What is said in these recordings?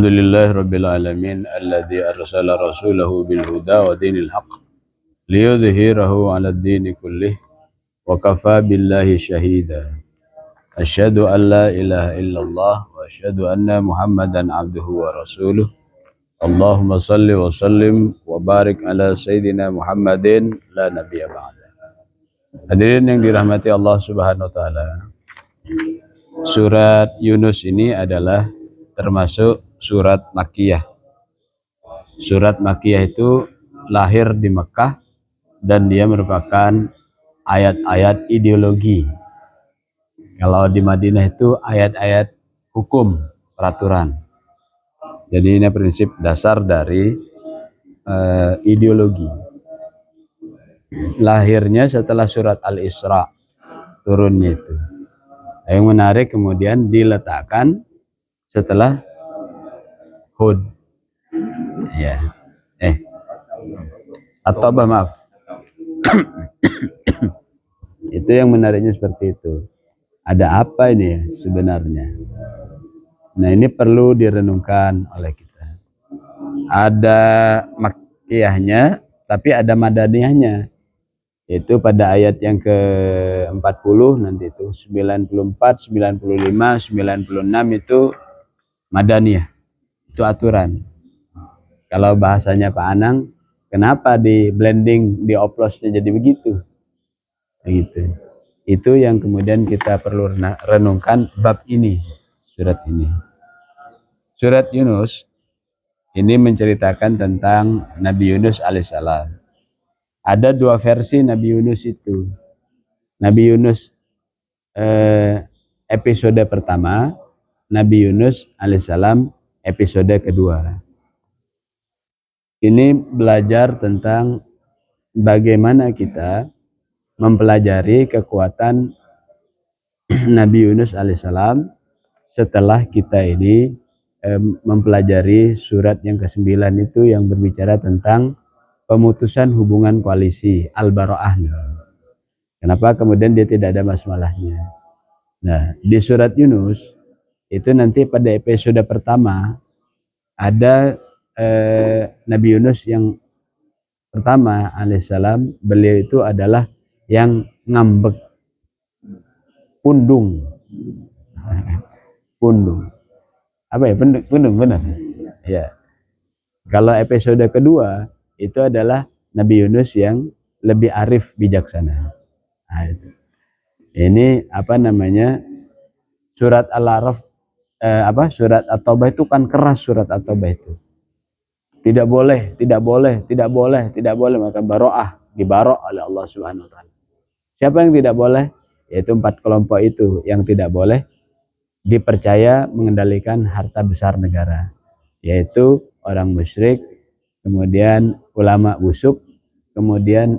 Alhamdulillah Rabbil Alamin alladzi arsala rasulahu bil huda wa dinil haq liyudhhirahu 'ala ad-dini kullih wa kafa billahi shahida. Asyhadu an la ilaha illallah wa asyhadu anna Muhammadan abduhu wa rasuluh. Allahumma salli wa sallim wa barik ala sayyidina Muhammadin la nabiyya ba'da. Hadirin yang dirahmati Allah Subhanahu wa taala. Surat Yunus ini adalah termasuk surat Makkiyah. Surat Makkiyah itu lahir di Mekah dan dia merupakan ayat-ayat ideologi. Kalau di Madinah itu ayat-ayat hukum, peraturan. Jadi ini prinsip dasar dari ideologi. Lahirnya setelah surat Al-Isra turunnya itu. Yang menarik kemudian diletakkan setelah Hud. Ya. At-Taubah, maaf. Itu yang menariknya seperti itu. Ada apa ini ya sebenarnya? Nah, ini perlu direnungkan oleh kita. Ada Makkiyahnya, tapi ada Madaniyahnya. Itu pada ayat yang ke-40 nanti itu 94, 95, 96 itu Madaniyah. Itu aturan. Kalau bahasanya Pak Anang, kenapa di blending, di oplosnya jadi begitu? Begitu. Itu yang kemudian kita perlu renungkan bab ini, surat ini. Surat Yunus ini menceritakan tentang Nabi Yunus alaihissalam. Ada dua versi Nabi Yunus itu. Nabi Yunus episode pertama, Nabi Yunus alaihissalam episode kedua. Ini belajar tentang bagaimana kita mempelajari kekuatan Nabi Yunus alaihissalam setelah kita ini mempelajari surat yang ke-9 itu yang berbicara tentang pemutusan hubungan koalisi Al-Bara'ah. Kenapa kemudian dia tidak ada masalahnya? Nah, di surat Yunus itu nanti pada episode pertama ada Nabi Yunus yang pertama alaihissalam, beliau itu adalah yang ngambek, pundung. Pundung. Apa ya? Pundung benar. Ya. Kalau episode kedua itu adalah Nabi Yunus yang lebih arif bijaksana. Nah, itu. Ini apa namanya? Surat Al-Araf surat At-Taubah itu kan keras, surat At-Taubah itu. Tidak boleh, tidak boleh, tidak boleh, tidak boleh, maka baro'ah, dibarok oleh Allah Subhanahu wa taala. Siapa yang tidak boleh? Yaitu 4 kelompok itu yang tidak boleh dipercaya mengendalikan harta besar negara, yaitu orang musyrik, kemudian ulama busuk, kemudian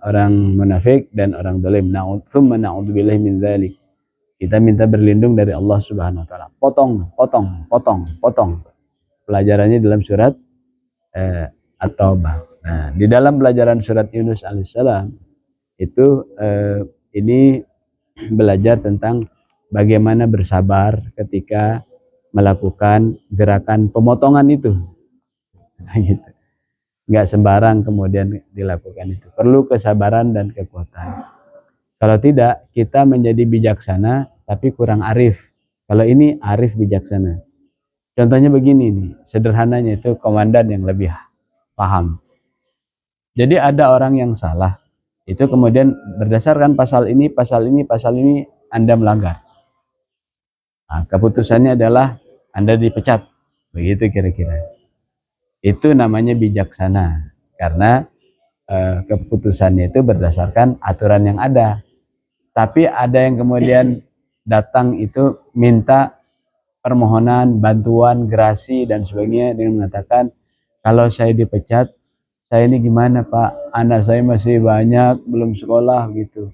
orang munafik dan orang zalim. Na'udzubillahi min dzalik. Kita minta berlindung dari Allah Subhanahu wa taala. Potong. Pelajarannya dalam surat At-Taubah. Nah, di dalam pelajaran surat Yunus alaihissalam itu ini belajar tentang bagaimana bersabar ketika melakukan gerakan pemotongan itu. Gitu. Nggak sembarang kemudian dilakukan itu. Perlu kesabaran dan kekuatan. Kalau tidak, kita menjadi bijaksana tapi kurang arif. Kalau ini arif bijaksana. Contohnya begini nih, sederhananya itu komandan yang lebih paham. Jadi ada orang yang salah, itu kemudian berdasarkan pasal ini Anda melanggar. Nah, keputusannya adalah Anda dipecat. Begitu kira-kira. Itu namanya bijaksana, karena keputusannya itu berdasarkan aturan yang ada. Tapi ada yang kemudian datang itu minta permohonan, bantuan, gerasi dan sebagainya dengan mengatakan, kalau saya dipecat, saya ini gimana Pak? Anak saya masih banyak, belum sekolah gitu.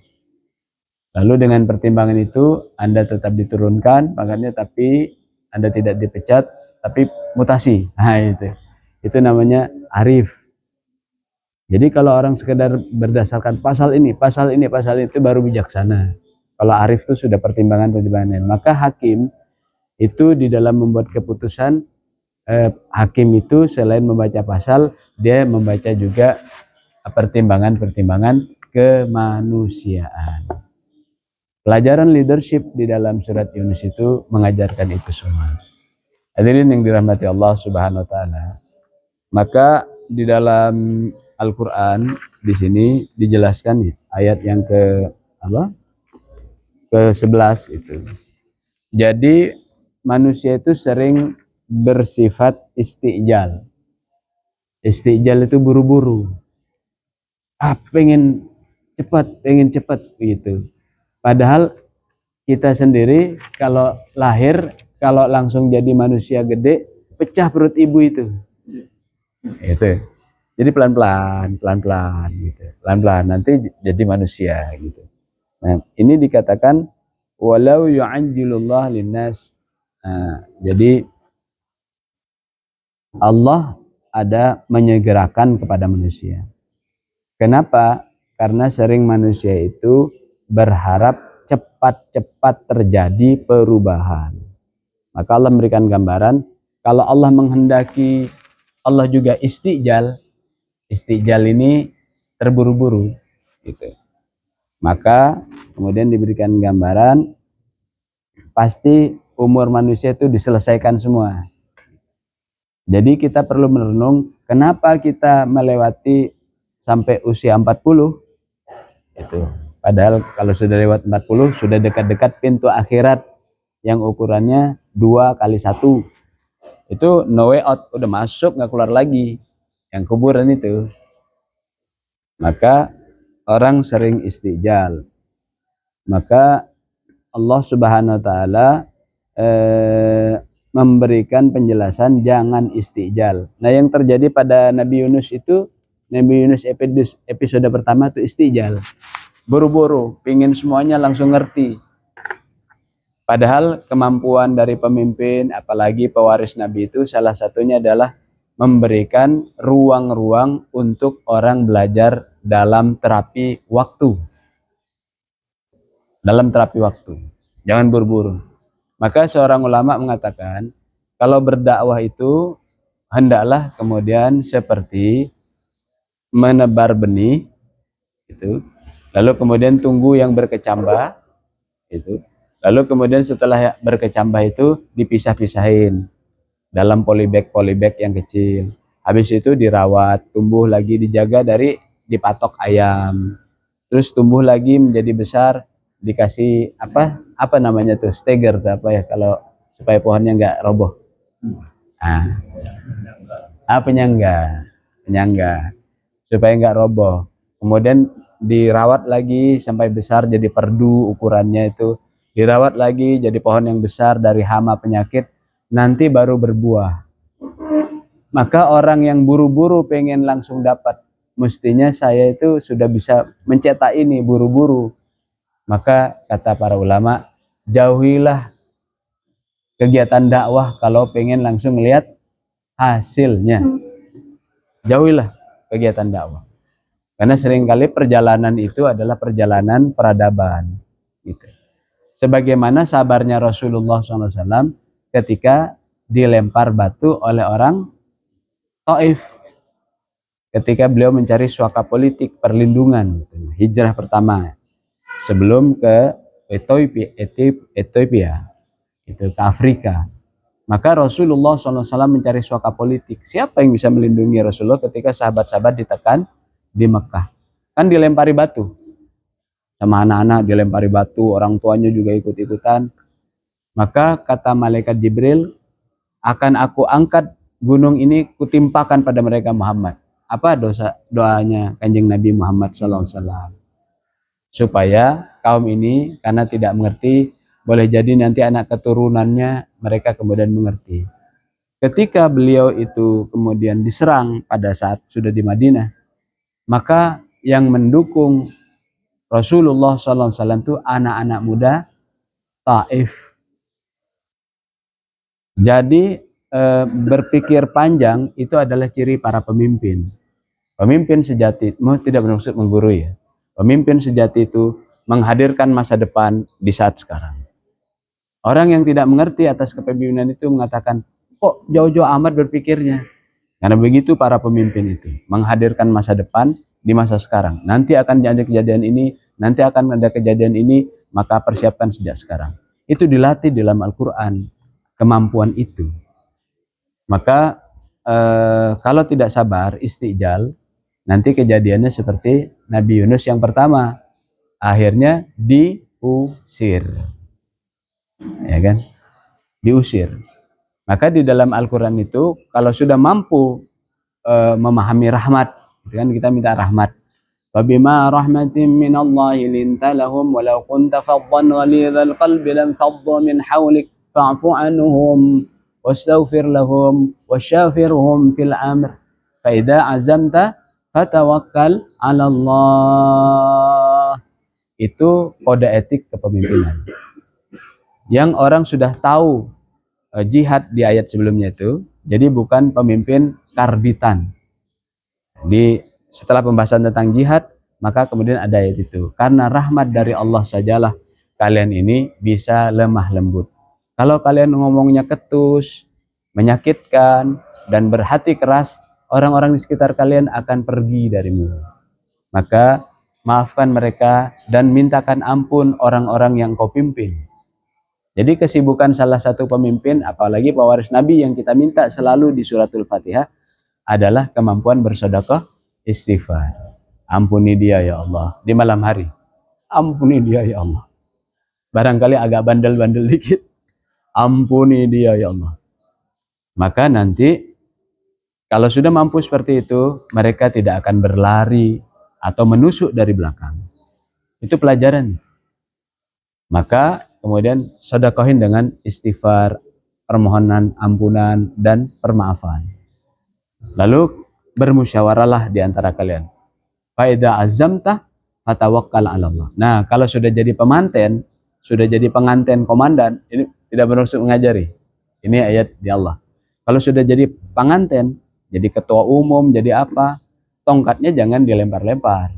Lalu dengan pertimbangan itu Anda tetap diturunkan pangkatnya, tapi Anda tidak dipecat, tapi mutasi. Nah itu namanya arif. Jadi kalau orang sekedar berdasarkan pasal ini itu baru bijaksana. Kalau arif itu sudah pertimbangan. Maka hakim itu di dalam membuat keputusan hakim itu selain membaca pasal, dia membaca juga pertimbangan-pertimbangan kemanusiaan. Pelajaran leadership di dalam surat Yunus itu mengajarkan itu semua. Hadirin yang dirahmati Allah Subhanahu wa taala. Maka di dalam Al-Qur'an di sini dijelaskan ayat yang ke apa? Ke-11 itu. Jadi manusia itu sering bersifat istijal. Istijal itu buru-buru. Pengen cepat gitu. Padahal kita sendiri kalau lahir, kalau langsung jadi manusia gede, pecah perut ibu itu. Itu. Jadi pelan-pelan gitu. Pelan-pelan nanti jadi manusia gitu. Nah, ini dikatakan walau yu'ajjilullah linnas. Nah, jadi Allah ada menyegerakan kepada manusia. Kenapa? Karena sering manusia itu berharap cepat-cepat terjadi perubahan. Maka Allah memberikan gambaran, kalau Allah menghendaki, Allah juga istijal. Istijal ini terburu-buru gitu. Maka kemudian diberikan gambaran, pasti umur manusia itu diselesaikan semua. Jadi kita perlu merenung, kenapa kita melewati sampai usia 40 itu. Padahal kalau sudah lewat 40 sudah dekat-dekat pintu akhirat yang ukurannya 2x1. Itu no way out, udah masuk nggak keluar lagi, yang kuburan itu. Maka orang sering istijal. Maka Allah Subhanahu wa taala memberikan penjelasan jangan istijal. Nah, yang terjadi pada Nabi Yunus itu, Nabi Yunus episode pertama itu istijal. Buru-buru, pingin semuanya langsung ngerti. Padahal kemampuan dari pemimpin, apalagi pewaris Nabi itu salah satunya adalah memberikan ruang-ruang untuk orang belajar dalam terapi waktu. Dalam terapi waktu. Jangan buru-buru. Maka seorang ulama mengatakan, kalau berdakwah itu hendaklah kemudian seperti menebar benih, gitu. Lalu kemudian tunggu yang berkecambah, gitu. Lalu kemudian setelah berkecambah itu dipisah-pisahin dalam polybag yang kecil. Habis itu dirawat, tumbuh lagi, dijaga dari dipatok ayam. Terus tumbuh lagi menjadi besar, dikasih apa namanya tuh, steger tuh apa ya, kalau supaya pohonnya nggak roboh. Penyangga supaya nggak roboh. Kemudian dirawat lagi sampai besar jadi perdu ukurannya itu, dirawat lagi jadi pohon yang besar dari hama penyakit, nanti baru berbuah. Maka orang yang buru-buru pengen langsung dapat, mestinya saya itu sudah bisa mencetak ini buru-buru. Maka kata para ulama, jauhilah kegiatan dakwah kalau pengen langsung lihat hasilnya. Jauhilah kegiatan dakwah. Karena seringkali perjalanan itu adalah perjalanan peradaban. Gitu. Sebagaimana sabarnya Rasulullah SAW ketika dilempar batu oleh orang Taif. Ketika beliau mencari suaka politik perlindungan, hijrah pertama sebelum ke Ethiopia, itu ke Afrika. Maka Rasulullah SAW mencari suaka politik. Siapa yang bisa melindungi Rasulullah ketika sahabat-sahabat ditekan di Mekah? Kan dilempari batu. Sama anak-anak dilempari batu, orang tuanya juga ikut-ikutan. Maka kata malaikat Jibril, akan aku angkat gunung ini, kutimpakan pada mereka Muhammad. Apa doanya Kanjeng Nabi Muhammad SAW? Supaya kaum ini karena tidak mengerti, boleh jadi nanti anak keturunannya mereka kemudian mengerti. Ketika beliau itu kemudian diserang pada saat sudah di Madinah, maka yang mendukung Rasulullah SAW itu anak-anak muda Taif. Jadi berpikir panjang itu adalah ciri para pemimpin. Pemimpin sejati, tidak bermaksud menggurui ya. Pemimpin sejati itu menghadirkan masa depan di saat sekarang. Orang yang tidak mengerti atas kepemimpinan itu mengatakan, kok jauh-jauh amat berpikirnya. Karena begitu para pemimpin itu menghadirkan masa depan di masa sekarang. Nanti akan ada kejadian ini, nanti akan ada kejadian ini, maka persiapkan sejak sekarang. Itu dilatih dalam Al-Quran, kemampuan itu. Maka kalau tidak sabar, istijal, nanti kejadiannya seperti Nabi Yunus yang pertama, akhirnya diusir, ya kan? Diusir. Maka di dalam Al-Quran itu, kalau sudah mampu memahami rahmat, gitu kan, kita minta rahmat. Fabima rahmatin minallahi linta lahum walau kunta faddan ghalidhal qalbi lam faddu min hawlik fa'fu anhum wastaghfir lahum wasyafirhum fil amr fa idza azamta fatawakkal 'ala Allah. Itu kode etik kepemimpinan. Yang orang sudah tahu jihad di ayat sebelumnya itu, jadi bukan pemimpin karbitan. Setelah pembahasan tentang jihad, maka kemudian ada ayat itu. Karena rahmat dari Allah sajalah kalian ini bisa lemah lembut. Kalau kalian ngomongnya ketus, menyakitkan, dan berhati keras, orang-orang di sekitar kalian akan pergi darimu. Maka maafkan mereka dan mintakan ampun orang-orang yang kau pimpin. Jadi kesibukan salah satu pemimpin, apalagi pewaris Nabi yang kita minta selalu di suratul Fatihah, adalah kemampuan bersedekah, istighfar. Ampuni dia ya Allah di malam hari. Ampuni dia ya Allah. Barangkali agak bandel-bandel dikit. Ampuni dia ya Allah. Maka nanti kalau sudah mampu seperti itu, mereka tidak akan berlari atau menusuk dari belakang. Itu pelajaran. Maka kemudian sedekahin dengan istighfar, permohonan ampunan dan permaafan. Lalu bermusyawarahlah di antara kalian. Fa idza azamta fatawakkal 'ala Allah. Nah, kalau sudah jadi pemanten, sudah jadi pengantin komandan, ini tidak bermaksud mengajari. Ini ayat di Allah. Kalau sudah jadi pengantin, jadi ketua umum, jadi apa, tongkatnya jangan dilempar-lempar.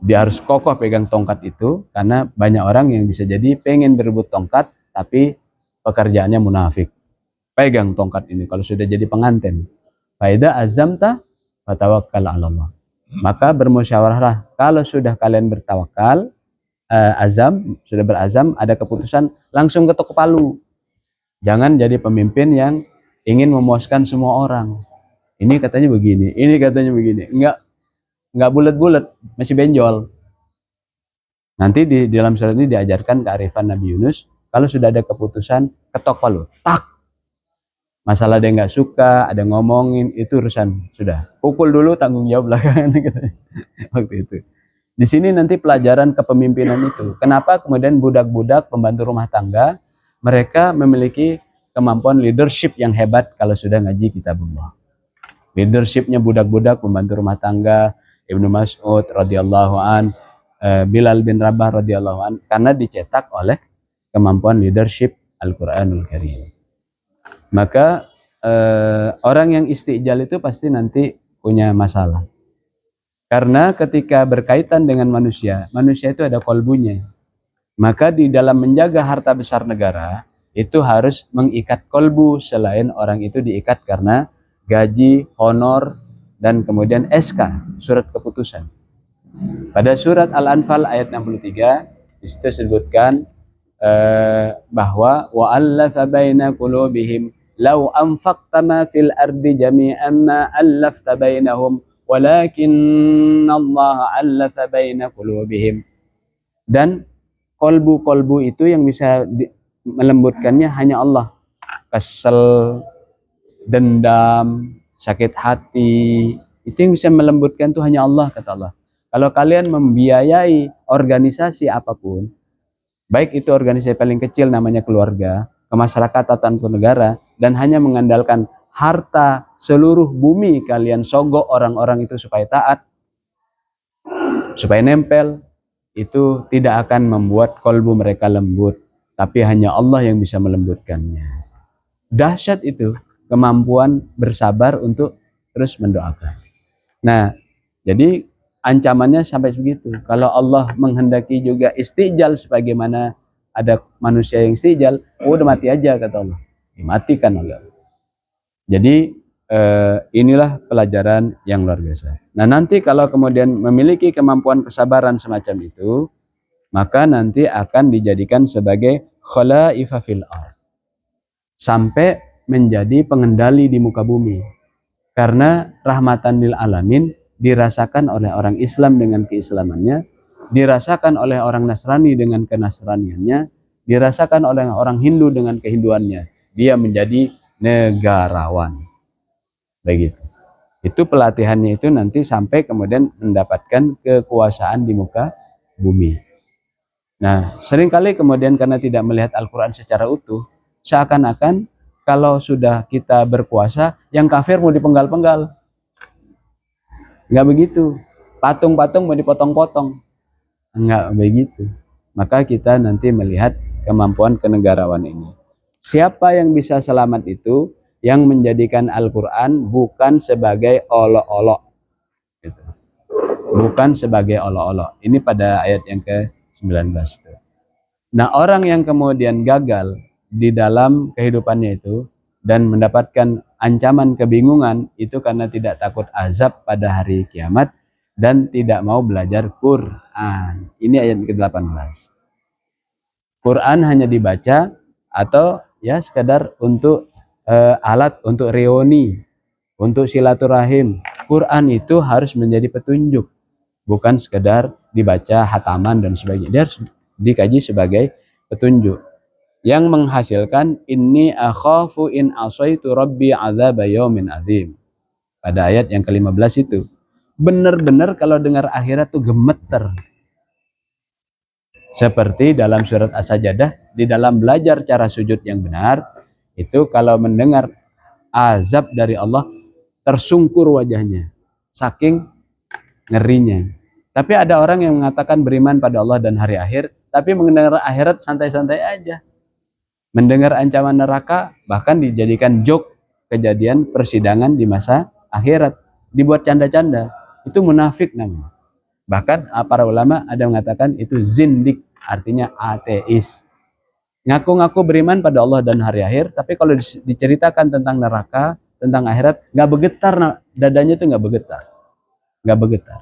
Dia harus kokoh pegang tongkat itu, karena banyak orang yang bisa jadi pengen berebut tongkat, tapi pekerjaannya munafik. Pegang tongkat ini kalau sudah jadi pengantin. Fa idza azamta fatawakkal 'ala Allah. Maka bermusyawarahlah. Kalau sudah kalian bertawakal, sudah berazam, ada keputusan, langsung ketuk palu. Jangan jadi pemimpin yang ingin memuaskan semua orang. Ini katanya begini, ini katanya begini. Enggak bulat-bulat, masih benjol. Nanti di dalam surat ini diajarkan kearifan Nabi Yunus. Kalau sudah ada keputusan, ketok palu, tak. Masalah dia nggak suka, ada ngomongin, itu urusan sudah. Pukul dulu, tanggung jawab belakangan. Waktu itu. Di sini nanti pelajaran kepemimpinan itu. Kenapa kemudian budak-budak pembantu rumah tangga, mereka memiliki kemampuan leadership yang hebat kalau sudah ngaji kitabullah. Leadershipnya budak-budak pembantu rumah tangga, Ibnu Mas'ud radhiyallahu an, Bilal bin Rabah radhiyallahu an, karena dicetak oleh kemampuan leadership Al-Quranul Karim. Maka orang yang istijal itu pasti nanti punya masalah. Karena ketika berkaitan dengan manusia, manusia itu ada kolbunya. Maka di dalam menjaga harta besar negara, itu harus mengikat kolbu, selain orang itu diikat karena gaji, honor, dan kemudian SK, surat keputusan. Pada surat Al-Anfal ayat 63, disitu disebutkan bahwa wa'allafa baina qulubihim law anfaqta ma fil ardi jami'an ma allafta bainahum walakinnallaha allafa baina qulubihim. Dan kolbu-kolbu itu yang bisa melembutkannya hanya Allah. Kesel, dendam, sakit hati, itu yang bisa melembutkan itu hanya Allah, kata Allah. Kalau kalian membiayai organisasi apapun, baik itu organisasi paling kecil namanya keluarga, kemasyarakatan atau negara, dan hanya mengandalkan harta seluruh bumi kalian sogok orang-orang itu supaya taat, supaya nempel, itu tidak akan membuat kolbu mereka lembut, tapi hanya Allah yang bisa melembutkannya. Dahsyat itu kemampuan bersabar untuk terus mendoakan. Nah, jadi ancamannya sampai begitu. Kalau Allah menghendaki juga istijal sebagaimana ada manusia yang istijal, udah mati aja kata Allah. Dimatikan oleh Allah. Jadi inilah pelajaran yang luar biasa. Nah, nanti kalau kemudian memiliki kemampuan kesabaran semacam itu, maka nanti akan dijadikan sebagai khalaifa fil ard, sampai menjadi pengendali di muka bumi. Karena rahmatan lil alamin dirasakan oleh orang Islam dengan keislamannya, dirasakan oleh orang Nasrani dengan kenasraniannya, dirasakan oleh orang Hindu dengan kehinduannya. Dia menjadi negarawan. Begitu. Itu pelatihannya itu nanti sampai kemudian mendapatkan kekuasaan di muka bumi. Nah, seringkali kemudian karena tidak melihat Al-Quran secara utuh, seakan-akan kalau sudah kita berkuasa, yang kafir mau dipenggal-penggal. Enggak begitu. Patung-patung mau dipotong-potong. Enggak begitu. Maka kita nanti melihat kemampuan kenegarawan ini. Siapa yang bisa selamat itu? Yang menjadikan Al-Quran bukan sebagai olok-olok. Gitu. Bukan sebagai olok-olok. Ini pada ayat yang ke-19. Nah, orang yang kemudian gagal di dalam kehidupannya itu dan mendapatkan ancaman kebingungan itu karena tidak takut azab pada hari kiamat dan tidak mau belajar Quran. Ini ayat ke-18. Quran hanya dibaca atau ya sekadar untuk alat untuk reuni, untuk silaturahim. Quran itu harus menjadi petunjuk, bukan sekedar dibaca hataman dan sebagainya. Dia harus dikaji sebagai petunjuk yang menghasilkan inni akhafu in asaitu rabbi adzab yaumin adzim. Pada ayat yang ke-15 itu. Benar-benar kalau dengar akhirat tuh gemeter. Seperti dalam surat As-Sajdah, di dalam belajar cara sujud yang benar, itu kalau mendengar azab dari Allah, tersungkur wajahnya, saking ngerinya. Tapi ada orang yang mengatakan beriman pada Allah dan hari akhir, tapi mendengar akhirat santai-santai aja. Mendengar ancaman neraka, bahkan dijadikan joke kejadian persidangan di masa akhirat. Dibuat canda-canda. Itu munafik namanya. Bahkan para ulama ada yang mengatakan itu zindik, artinya ateis. Ngaku-ngaku beriman pada Allah dan hari akhir, tapi kalau diceritakan tentang neraka, tentang akhirat, nggak bergetar, dadanya itu nggak bergetar. Nggak bergetar.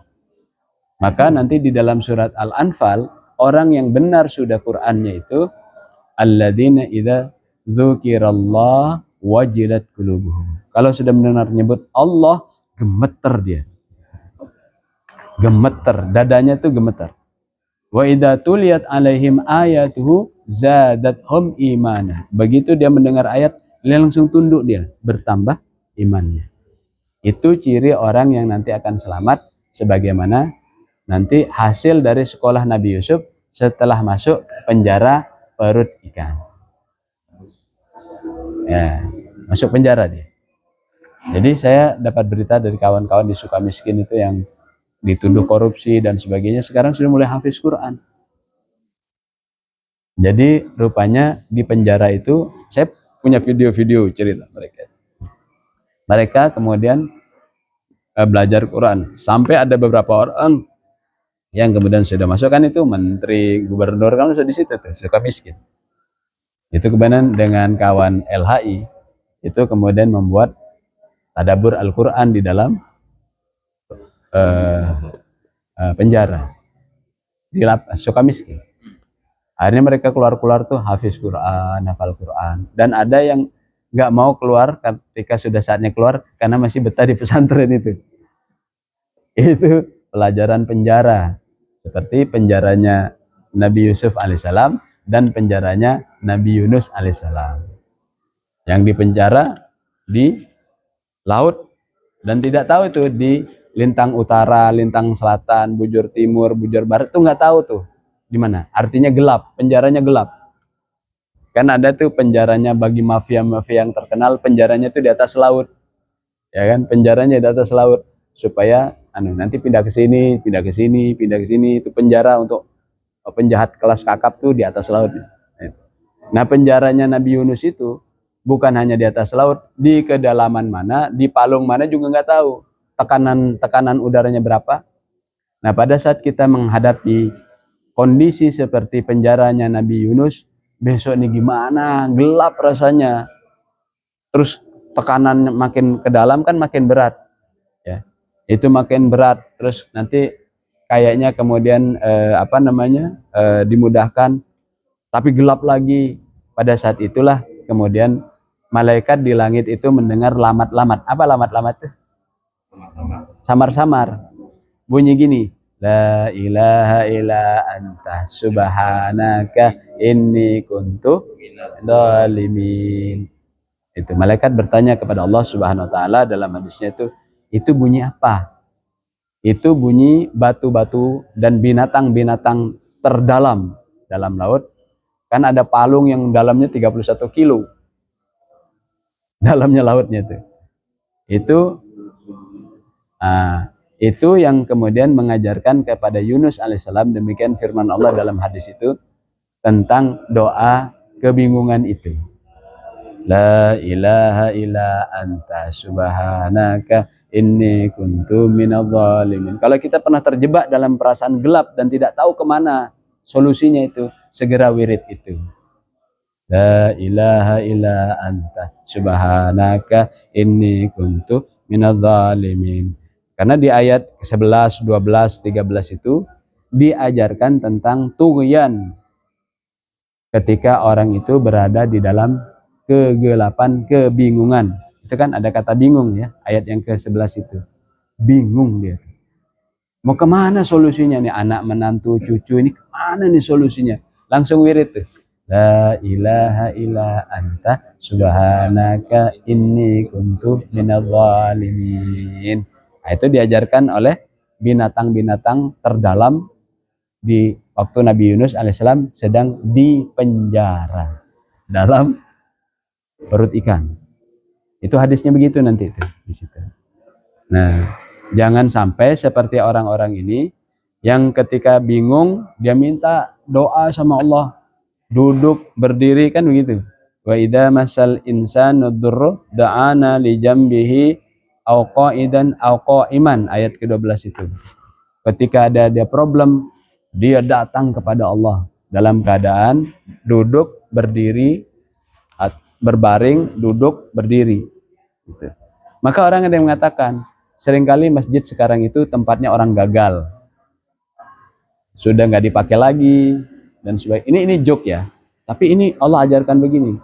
Maka nanti di dalam surat Al-Anfal, orang yang benar sudah Qur'annya itu, alladzina idza dzukirallah wajilat qulubuhum. Kalau sudah mendengar nyebut Allah, gemeter dia. Gemeter, dadanya tuh gemeter. Wa idza tuliyat alaihim ayatuhu zadathum imana. Begitu dia mendengar ayat, dia langsung tunduk dia, bertambah imannya. Itu ciri orang yang nanti akan selamat, sebagaimana nanti hasil dari sekolah Nabi Yusuf setelah masuk penjara perut ikan. Ya, masuk penjara dia. Jadi saya dapat berita dari kawan-kawan di Sukamiskin itu yang dituduh korupsi dan sebagainya, sekarang sudah mulai hafiz Quran. Jadi rupanya di penjara itu, saya punya video-video cerita mereka. Mereka kemudian belajar Quran. Sampai ada beberapa orang yang kemudian sudah masuk, kan itu menteri, gubernur, kan sudah di situ tuh, Sukamiskin. Itu kemudian dengan kawan LHI, itu kemudian membuat tadabbur Al-Quran di dalam penjara di Sukamiskin. Akhirnya mereka keluar-keluar tuh hafiz Quran, hafal Quran. Dan ada yang nggak mau keluar ketika sudah saatnya keluar karena masih betah di pesantren itu. Itu pelajaran penjara. Seperti penjaranya Nabi Yusuf alaihissalam dan penjaranya Nabi Yunus alaihissalam. Yang di penjara di laut dan tidak tahu itu di lintang utara, lintang selatan, bujur timur, bujur barat tuh nggak tahu tuh di mana. Artinya gelap, penjaranya gelap. Kan ada tuh penjaranya bagi mafia-mafia yang terkenal, penjaranya tuh di atas laut. Ya kan, penjaranya di atas laut supaya nanti pindah ke sini, pindah ke sini, pindah ke sini. Itu penjara untuk penjahat kelas kakap tuh di atas laut. Nah, penjaranya Nabi Yunus itu bukan hanya di atas laut, di kedalaman mana, di palung mana juga nggak tahu. Tekanan udaranya berapa. Nah, pada saat kita menghadapi kondisi seperti penjaranya Nabi Yunus, besok ini gimana, gelap rasanya, terus tekanan makin ke dalam kan makin berat, ya. Itu makin berat, terus nanti kayaknya kemudian dimudahkan, tapi gelap lagi. Pada saat itulah kemudian malaikat di langit itu mendengar lamat-lamat. Apa lamat-lamat itu? Samar-samar. Bunyi gini, la ilaha illa anta subhanaka inni kuntu dzalimin. Itu malaikat bertanya kepada Allah Subhanahu wa taala dalam hadisnya itu bunyi apa? Itu bunyi batu-batu dan binatang-binatang terdalam dalam laut. Kan ada palung yang dalamnya 31 kilo. Dalamnya lautnya itu. Itu yang kemudian mengajarkan kepada Yunus alaihissalam, demikian firman Allah dalam hadis itu tentang doa kebingungan itu. La ilaha illa anta subhanaka inni kuntu minadz zalimin. Kalau kita pernah terjebak dalam perasaan gelap dan tidak tahu kemana solusinya itu, segera wirid itu. La ilaha illa anta subhanaka inni kuntu minadz zalimin. Karena di ayat 11, 12, 13 itu diajarkan tentang tughyan. Ketika orang itu berada di dalam kegelapan, kebingungan. Itu kan ada kata bingung ya, ayat yang ke-11 itu. Bingung dia. Mau kemana solusinya nih, anak menantu cucu ini kemana nih solusinya? Langsung wirid tuh. La ilaha illa anta subhanaka inni kuntu minadz zalimin. Nah, itu diajarkan oleh binatang-binatang terdalam di waktu Nabi Yunus alaihissalam sedang di penjara dalam perut ikan. Itu hadisnya begitu nanti itu di situ. Nah, jangan sampai seperti orang-orang ini yang ketika bingung dia minta doa sama Allah, duduk berdiri kan begitu. Wa idza masal insanu dzurru da'ana li jambihi au qa'idan au qa'iman, ayat ke-12 itu. Ketika ada problem, dia datang kepada Allah dalam keadaan duduk, berdiri, berbaring, duduk, berdiri. Gitu. Maka orang ada yang mengatakan, seringkali masjid sekarang itu tempatnya orang gagal, sudah nggak dipakai lagi dan sebagainya. Ini joke ya, tapi ini Allah ajarkan begini,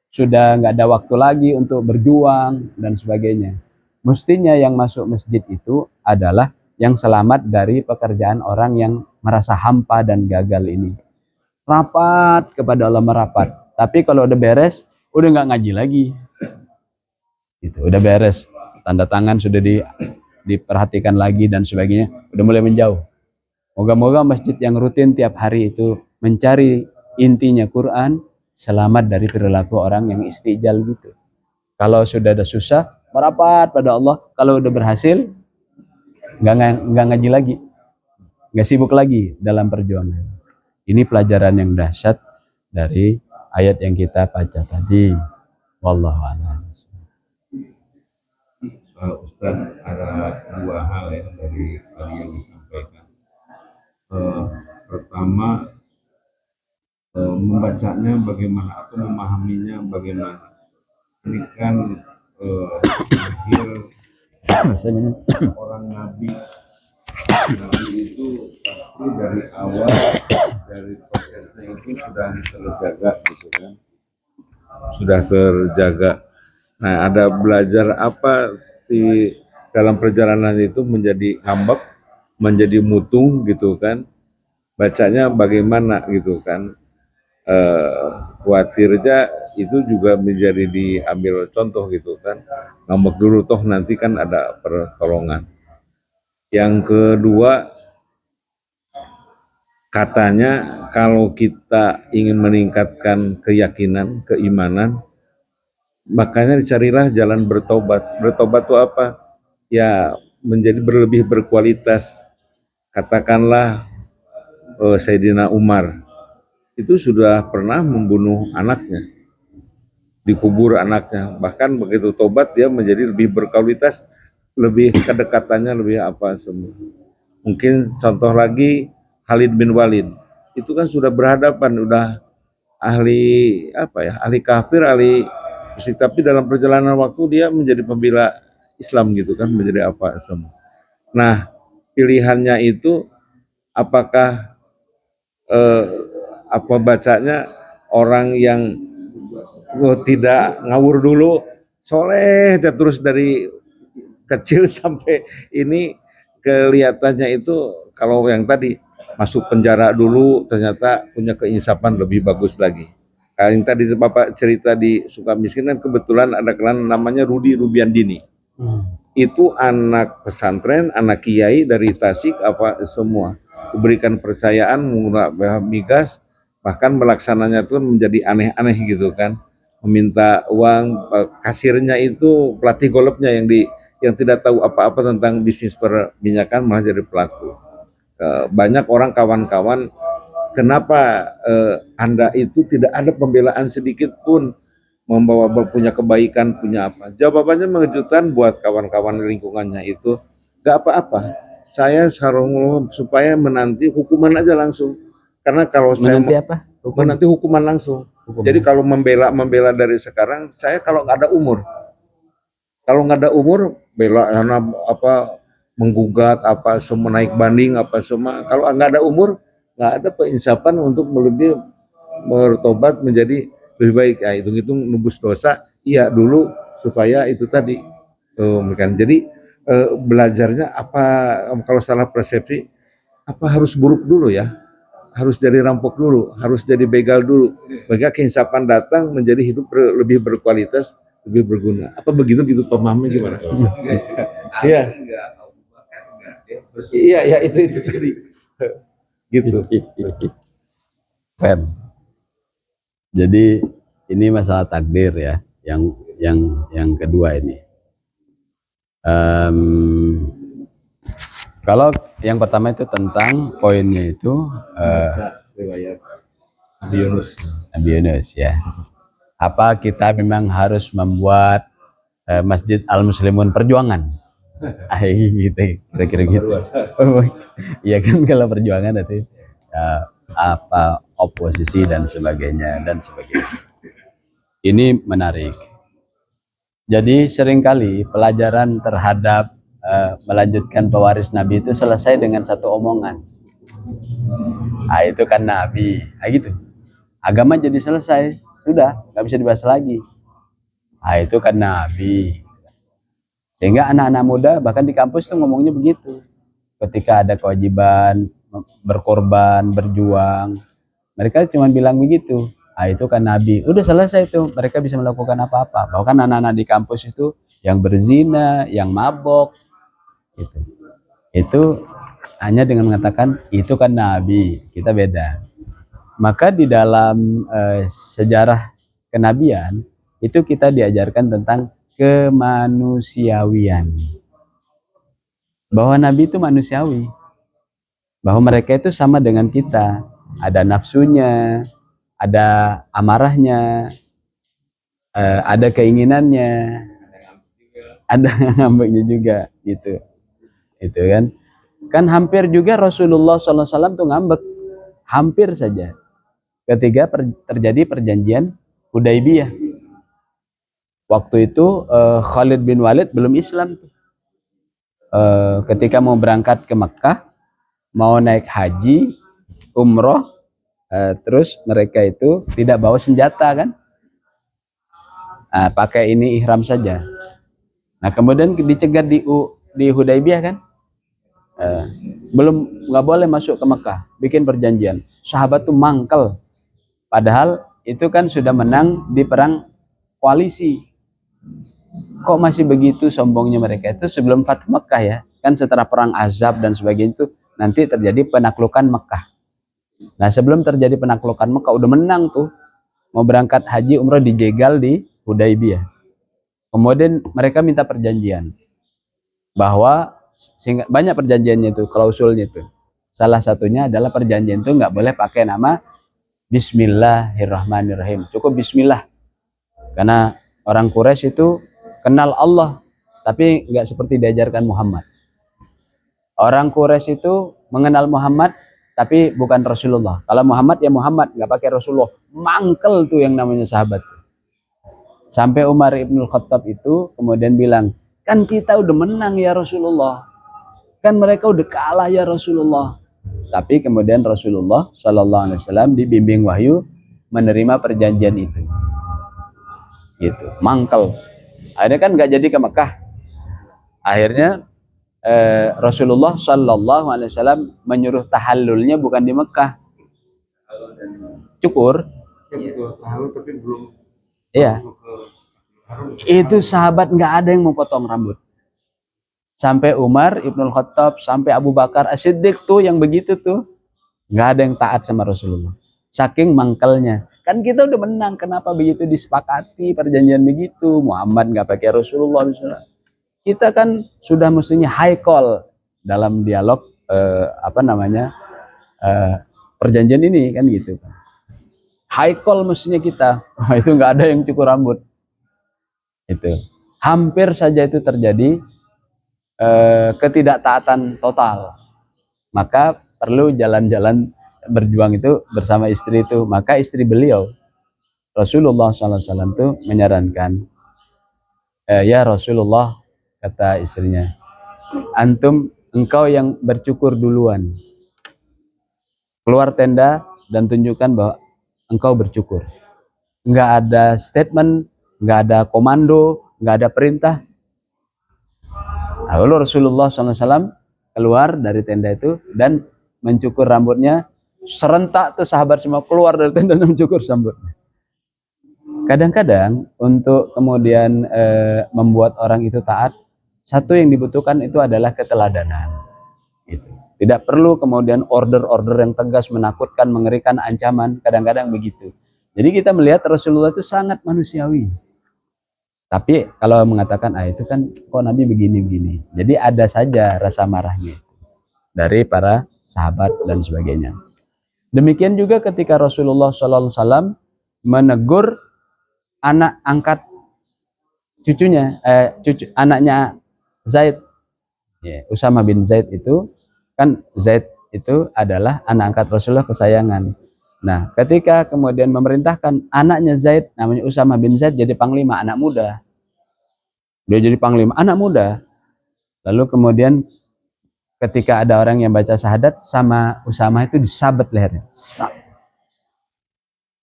sudah nggak ada waktu lagi untuk berjuang dan sebagainya. Mestinya yang masuk masjid itu adalah yang selamat dari pekerjaan orang yang merasa hampa dan gagal ini. Rapat kepada Allah, merapat. Tapi kalau udah beres, udah nggak ngaji lagi. Gitu, udah beres, tanda tangan sudah diperhatikan lagi dan sebagainya, udah mulai menjauh. Moga-moga masjid yang rutin tiap hari itu mencari intinya Quran, selamat dari perilaku orang yang istijal gitu. Kalau sudah ada susah, merapat pada Allah. Kalau udah berhasil, nggak ngaji lagi, nggak sibuk lagi dalam perjuangan. Ini pelajaran yang dahsyat dari ayat yang kita baca tadi. Wallahu a'lam. Ustaz, ada dua hal ya dari tadi yang disampaikan. Pertama, membacanya bagaimana atau memahaminya bagaimana. Ini kan lahir orang Nabi itu pasti dari awal, dari prosesnya itu sudah terjaga gitu kan, sudah terjaga. Nah, ada belajar apa di dalam perjalanan itu menjadi ngambek, menjadi mutung gitu kan, bacanya bagaimana gitu kan. Khawatirnya itu juga menjadi diambil contoh gitu kan, ngambek dulu toh nanti kan ada pertolongan. Yang kedua, katanya kalau kita ingin meningkatkan keyakinan, keimanan, makanya dicarilah jalan bertobat. Bertobat itu apa? Ya menjadi lebih berkualitas. Katakanlah Sayyidina Umar itu sudah pernah membunuh anaknya, dikubur anaknya. Bahkan begitu tobat dia menjadi lebih berkualitas, lebih kedekatannya lebih apa semua. Mungkin contoh lagi Khalid bin Walid, itu kan sudah berhadapan, udah ahli apa ya, ahli kafir, ahli fisik, tapi dalam perjalanan waktu dia menjadi pembela Islam gitu kan, menjadi apa semua. Nah, pilihannya itu apakah eh, apa bacanya orang yang tidak ngawur dulu, soleh terus dari kecil sampai ini, kelihatannya itu kalau yang tadi masuk penjara dulu ternyata punya keinsapan lebih bagus lagi. Yang tadi Bapak cerita di Sukamiskin kan kebetulan ada kelan namanya Rudi Rubiandini. Itu anak pesantren, anak kiai dari Tasik apa semua. Diberikan percayaan menggunakan migas, bahkan melaksananya itu menjadi aneh-aneh gitu kan. Meminta uang, kasirnya itu pelatih golfnya yang tidak tahu apa-apa tentang bisnis perminyakan malah jadi pelaku. Banyak orang kawan-kawan, kenapa Anda itu tidak ada pembelaan sedikit pun membawa punya kebaikan, punya apa? Jawabannya mengejutkan buat kawan-kawan lingkungannya itu, gak apa-apa. Saya sarung supaya menanti hukuman aja langsung. Karena kalau saya Menanti apa? menanti hukuman langsung. Hukuman. Jadi kalau membela dari sekarang, saya kalau nggak ada umur, bela karena apa menggugat apa semua, naik banding apa semua. Kalau nggak ada umur, nggak ada penginsapan untuk lebih bertobat menjadi lebih baik. Ya, hitung-hitung nubus dosa, iya dulu supaya itu tadi. Kan. Jadi belajarnya apa, kalau salah persepsi, apa harus buruk dulu ya? Harus jadi rampok dulu, harus jadi begal dulu. Maka keinsapan datang menjadi hidup lebih berkualitas, lebih berguna. Apa begitu gitu pemahamannya gimana? Iya. Iya, ya itu tadi. Gitu. Keren. Jadi ini masalah takdir ya, yang kedua ini. Kalau yang pertama itu tentang poinnya itu Nabi Yunus ya. Apa kita memang harus membuat Masjid Al-Muslimun perjuangan? Gitu, kira-kira gitu. Iya kan, kalau perjuangan nanti apa oposisi dan sebagainya. Ini menarik. Jadi seringkali pelajaran terhadap melanjutkan pewaris Nabi itu selesai dengan satu omongan. Itu kan Nabi, gitu. Agama jadi selesai, sudah nggak bisa dibahas lagi. Itu kan Nabi. Sehingga anak-anak muda bahkan di kampus tuh ngomongnya begitu. Ketika ada kewajiban berkorban, berjuang, mereka cuma bilang begitu. Itu kan Nabi. Udah selesai itu, mereka bisa melakukan apa-apa. Bahkan anak-anak di kampus itu yang berzina, yang mabok, itu hanya dengan mengatakan itu kan Nabi. Kita beda. Maka di dalam sejarah kenabian itu kita diajarkan tentang kemanusiawian, bahwa Nabi itu manusiawi, bahwa mereka itu sama dengan kita, ada nafsunya, ada amarahnya, ada keinginannya, ada ngambeknya juga, gitu. Itu kan hampir juga Rasulullah SAW tuh ngambek, hampir saja ketika terjadi perjanjian Hudaybiyah. Waktu itu Khalid bin Walid belum Islam tuh. Ketika mau berangkat ke Mekah, mau naik haji, umroh, terus mereka itu tidak bawa senjata kan, pakai ini ihram saja. Nah kemudian dicegat di Hudaybiyah kan, belum, nggak boleh masuk ke Mekah, bikin perjanjian. Sahabat tuh mangkel, padahal itu kan sudah menang di perang koalisi. Kok masih begitu sombongnya mereka? Itu sebelum Fathu Mekah ya, kan setelah perang Azab dan sebagainya itu nanti terjadi penaklukan Mekah. Nah sebelum terjadi penaklukan Mekah udah menang tuh, mau berangkat haji umroh dijegal di Hudaybiyah. Kemudian mereka minta perjanjian bahwa banyak perjanjiannya itu, klausulnya itu. Salah satunya adalah perjanjian itu nggak boleh pakai nama Bismillahirrahmanirrahim, cukup Bismillah. Karena orang Quraisy itu kenal Allah, tapi nggak seperti diajarkan Muhammad. Orang Quraisy itu mengenal Muhammad, tapi bukan Rasulullah. Kalau Muhammad ya Muhammad, nggak pakai Rasulullah. Mangkel tuh yang namanya sahabat. Sampai Umar ibnul Khattab itu kemudian bilang, kan kita udah menang ya Rasulullah, kan mereka udah kalah ya Rasulullah. Tapi kemudian Rasulullah Shallallahu Alaihi Wasallam dibimbing wahyu menerima perjanjian itu, gitu, mangkel. Akhirnya kan nggak jadi ke Mekah. Akhirnya Rasulullah Shallallahu Alaihi Wasallam menyuruh tahallulnya bukan di Mekah, cukur. Tapi belum. Iya. Itu sahabat nggak ada yang mau potong rambut. Sampai Umar ibnul Khattab, sampai Abu Bakar As-Siddiq tuh yang begitu tuh, nggak ada yang taat sama Rasulullah. Saking mangkelnya. Kan kita udah menang, kenapa begitu disepakati perjanjian begitu? Muhammad nggak pakai Rasulullah misalnya. Kita kan sudah mestinya high call dalam dialog perjanjian ini kan gitu. High call mestinya kita. Itu nggak ada yang cukur rambut. Itu hampir saja itu terjadi ketidaktaatan total. Maka perlu jalan-jalan berjuang itu bersama istri itu. Maka istri beliau Rasulullah SAW itu menyarankan, ya Rasulullah, kata istrinya, engkau yang bercukur duluan, keluar tenda dan tunjukkan bahwa engkau bercukur. Nggak ada statement, nggak ada komando, nggak ada perintah. Lalu Rasulullah SAW keluar dari tenda itu dan mencukur rambutnya. Serentak tuh sahabat semua keluar dari tenda dan mencukur rambutnya. Kadang-kadang untuk kemudian membuat orang itu taat, satu yang dibutuhkan itu adalah keteladanan. Gitu. Tidak perlu kemudian order-order yang tegas, menakutkan, mengerikan, ancaman. Kadang-kadang begitu. Jadi kita melihat Rasulullah itu sangat manusiawi. Tapi kalau mengatakan, itu kan kok Nabi begini-begini. Jadi ada saja rasa marahnya dari para sahabat dan sebagainya. Demikian juga ketika Rasulullah SAW menegur anak angkat cucunya, anaknya Zaid, Usama bin Zaid itu, kan Zaid itu adalah anak angkat Rasulullah kesayangan. Nah, ketika kemudian memerintahkan anaknya Zaid, namanya Usama bin Zaid, jadi panglima, anak muda. Dia jadi panglima, anak muda. Lalu kemudian ketika ada orang yang baca syahadat, sama Usama itu disabet lehernya.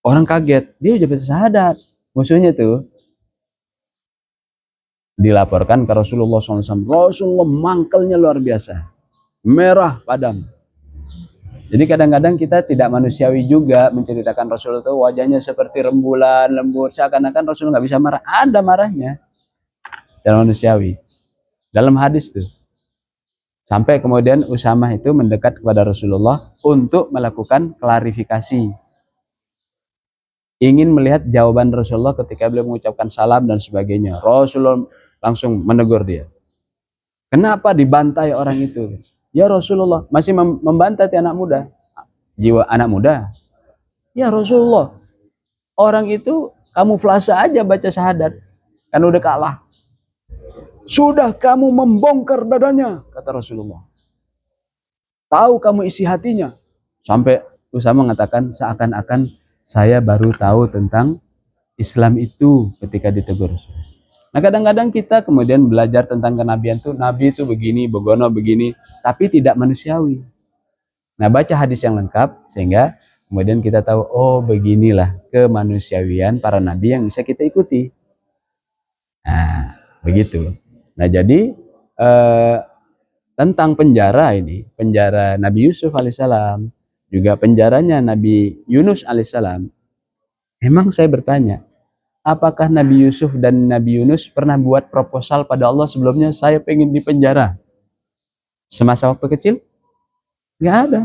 Orang kaget, dia udah baca syahadat. Musuhnya tuh dilaporkan ke Rasulullah SAW. Rasulullah mangkelnya luar biasa, merah padam. Jadi kadang-kadang kita tidak manusiawi juga menceritakan Rasulullah itu wajahnya seperti rembulan, lembut, seakan-akan Rasulullah nggak bisa marah. Ada marahnya, secara manusiawi. Dalam hadis tuh, sampai kemudian Usama itu mendekat kepada Rasulullah untuk melakukan klarifikasi, ingin melihat jawaban Rasulullah ketika beliau mengucapkan salam dan sebagainya. Rasulullah langsung menegur dia. Kenapa dibantai orang itu? Ya Rasulullah, masih membantai anak muda. Jiwa anak muda. Ya Rasulullah, orang itu kamuflase aja baca syahadat, kan udah kalah. Sudah kamu membongkar dadanya, kata Rasulullah. Tahu kamu isi hatinya. Sampai Usama mengatakan, seakan-akan saya baru tahu tentang Islam itu ketika ditegur. Nah kadang-kadang kita kemudian belajar tentang kenabian tuh, Nabi itu begini, begono begini, tapi tidak manusiawi. Nah baca hadis yang lengkap sehingga kemudian kita tahu, oh beginilah kemanusiawian para nabi yang bisa kita ikuti. Nah begitu. Nah jadi tentang penjara ini, penjara Nabi Yusuf alaihissalam, juga penjaranya Nabi Yunus alaihissalam. Memang saya bertanya, apakah Nabi Yusuf dan Nabi Yunus pernah buat proposal pada Allah sebelumnya, saya pengen di penjara semasa waktu kecil? Nggak ada.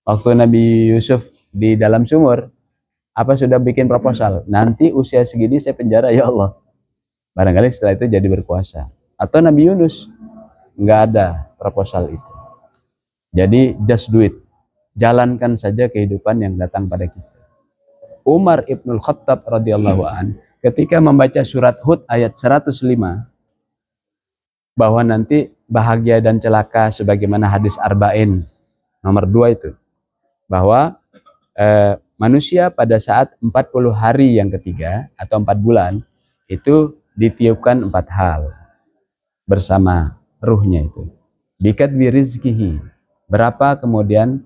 Waktu Nabi Yusuf di dalam sumur, apa sudah bikin proposal? Nanti usia segini saya penjara ya Allah. Barangkali setelah itu jadi berkuasa. Atau Nabi Yunus, nggak ada proposal itu. Jadi just do it. Jalankan saja kehidupan yang datang pada kita. Umar ibnul Khattab radhiyallahu an ketika membaca surat Hud ayat 105 bahwa nanti bahagia dan celaka sebagaimana hadis Arba'in nomor 2 itu, bahwa manusia pada saat 40 hari yang ketiga atau 4 bulan itu ditiupkan 4 hal bersama ruhnya itu. Bikat birizkihi, berapa kemudian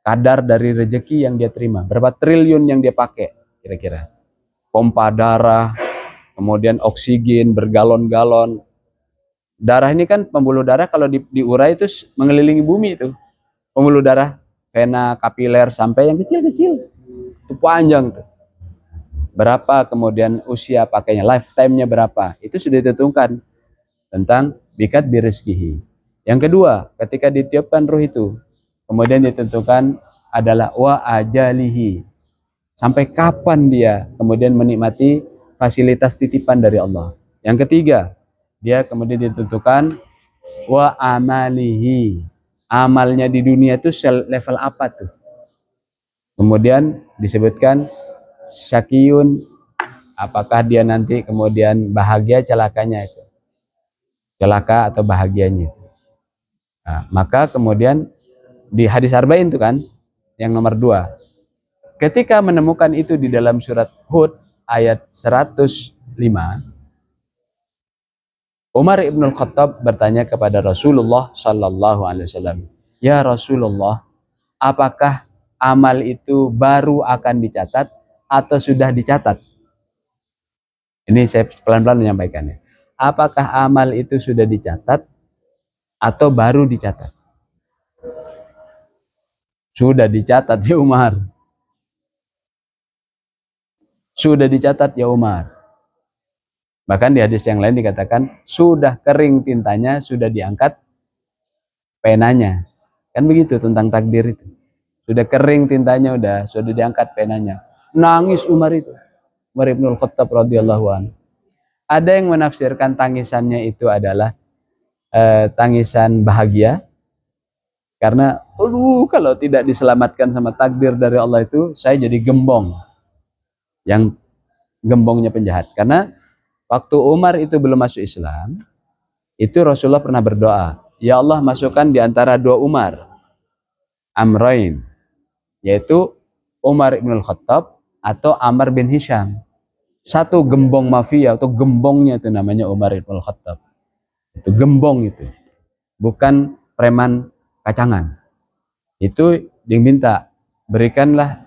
kadar dari rezeki yang dia terima, berapa triliun yang dia pakai kira-kira. Pompa darah, kemudian oksigen bergalon-galon. Darah ini kan pembuluh darah kalau diurai itu mengelilingi bumi itu. Pembuluh darah, vena, kapiler sampai yang kecil-kecil. Itu panjang tuh. Berapa kemudian usia pakainya, lifetime-nya berapa. Itu sudah ditentukan tentang bikat birizkihi. Yang kedua, ketika ditiupkan ruh itu, kemudian ditentukan adalah wa ajalihi. Sampai kapan dia kemudian menikmati fasilitas titipan dari Allah. Yang ketiga, dia kemudian ditentukan wa amalihi. Amalnya di dunia itu level apa tuh? Kemudian disebutkan syakiyun, apakah dia nanti kemudian bahagia celakanya itu. Celaka atau bahagianya itu. Nah, maka kemudian di hadis arba'in itu kan yang nomor 2. Ketika menemukan itu di dalam surat Hud ayat 105, Umar ibn Khattab bertanya kepada Rasulullah Sallallahu Alaihi Wasallam, ya Rasulullah, apakah amal itu baru akan dicatat atau sudah dicatat? Ini saya pelan-pelan menyampaikannya. Apakah amal itu sudah dicatat atau baru dicatat? Sudah dicatat ya Umar. Sudah dicatat ya Umar. Bahkan di hadis yang lain dikatakan sudah kering tintanya, sudah diangkat penanya. Kan begitu tentang takdir itu. Sudah kering tintanya, sudah diangkat penanya. Nangis Umar itu. Umar ibn Khattab radhiyallahu anhu. Ada yang menafsirkan tangisannya itu adalah tangisan bahagia. Karena kalau tidak diselamatkan sama takdir dari Allah itu, saya jadi gembong. Yang gembongnya penjahat. Karena waktu Umar itu belum masuk Islam, itu Rasulullah pernah berdoa, ya Allah masukkan di antara 2 Umar, Amrain, yaitu Umar ibn Khattab atau Amr bin Hisham. Satu gembong mafia atau gembongnya itu namanya Umar ibn Khattab. Itu gembong itu, bukan preman kacangan. Itu diminta, berikanlah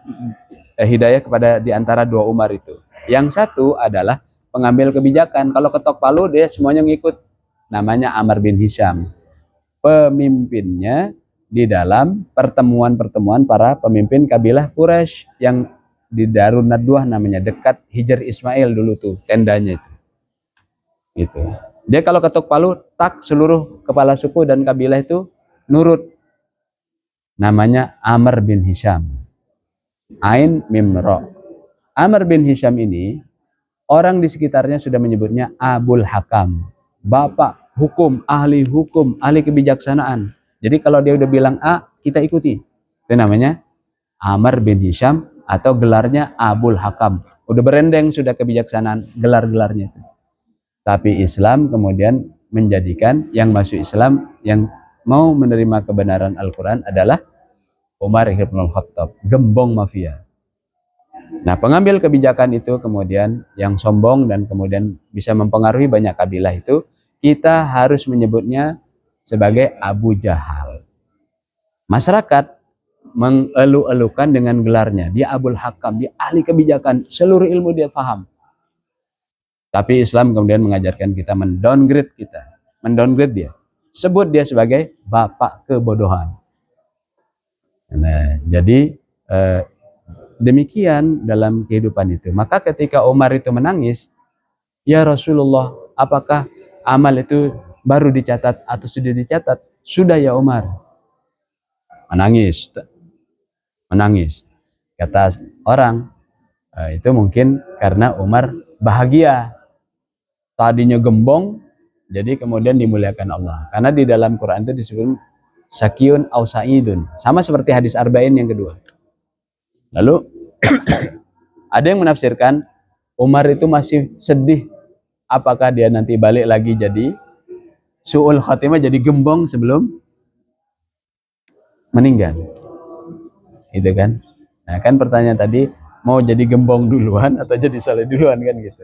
hidayah kepada di antara 2 Umar itu. Yang satu adalah pengambil kebijakan. Kalau ketok palu dia semuanya ngikut. Namanya Amr bin Hisham. Pemimpinnya di dalam pertemuan-pertemuan para pemimpin kabilah Quraisy yang di Darun Nadwah namanya, dekat Hijr Ismail dulu tuh tendanya itu. Gitu. Dia kalau ketok palu, tak seluruh kepala suku dan kabilah itu nurut. Namanya Amr bin Hisham. Ain Mim Ra. Amr bin Hisham ini orang di sekitarnya sudah menyebutnya Abul Hakam, bapak hukum, ahli kebijaksanaan. Jadi kalau dia udah bilang A, kita ikuti. Itu namanya Amr bin Hisham atau gelarnya Abul Hakam. Udah berendeng sudah kebijaksanaan gelar-gelarnya itu. Tapi Islam kemudian menjadikan yang masuk Islam, yang mau menerima kebenaran Al-Quran adalah Umar ibn Khattab, gembong mafia. Nah, pengambil kebijakan itu kemudian yang sombong dan kemudian bisa mempengaruhi banyak kabilah itu, kita harus menyebutnya sebagai Abu Jahal. Masyarakat mengelu-elukan dengan gelarnya, dia Abul Hakam, dia ahli kebijakan, seluruh ilmu dia paham. Tapi Islam kemudian mengajarkan kita mendowngrade dia. Sebut dia sebagai bapak kebodohan. Nah, jadi demikian dalam kehidupan itu. Maka ketika Umar itu menangis, ya Rasulullah, apakah amal itu baru dicatat atau sudah dicatat? Sudah ya Umar. Menangis. Kata orang, itu mungkin karena Umar bahagia. Tadinya gembong, jadi kemudian dimuliakan Allah. Karena di dalam Quran itu disebut Sakiyun au Sa'idun. Sama seperti hadis arba'in yang kedua. Lalu ada yang menafsirkan Umar itu masih sedih. Apakah dia nanti balik lagi jadi su'ul khatimah, jadi gembong sebelum meninggal. Itu kan. Nah, kan pertanyaan tadi mau jadi gembong duluan atau jadi saleh duluan kan gitu.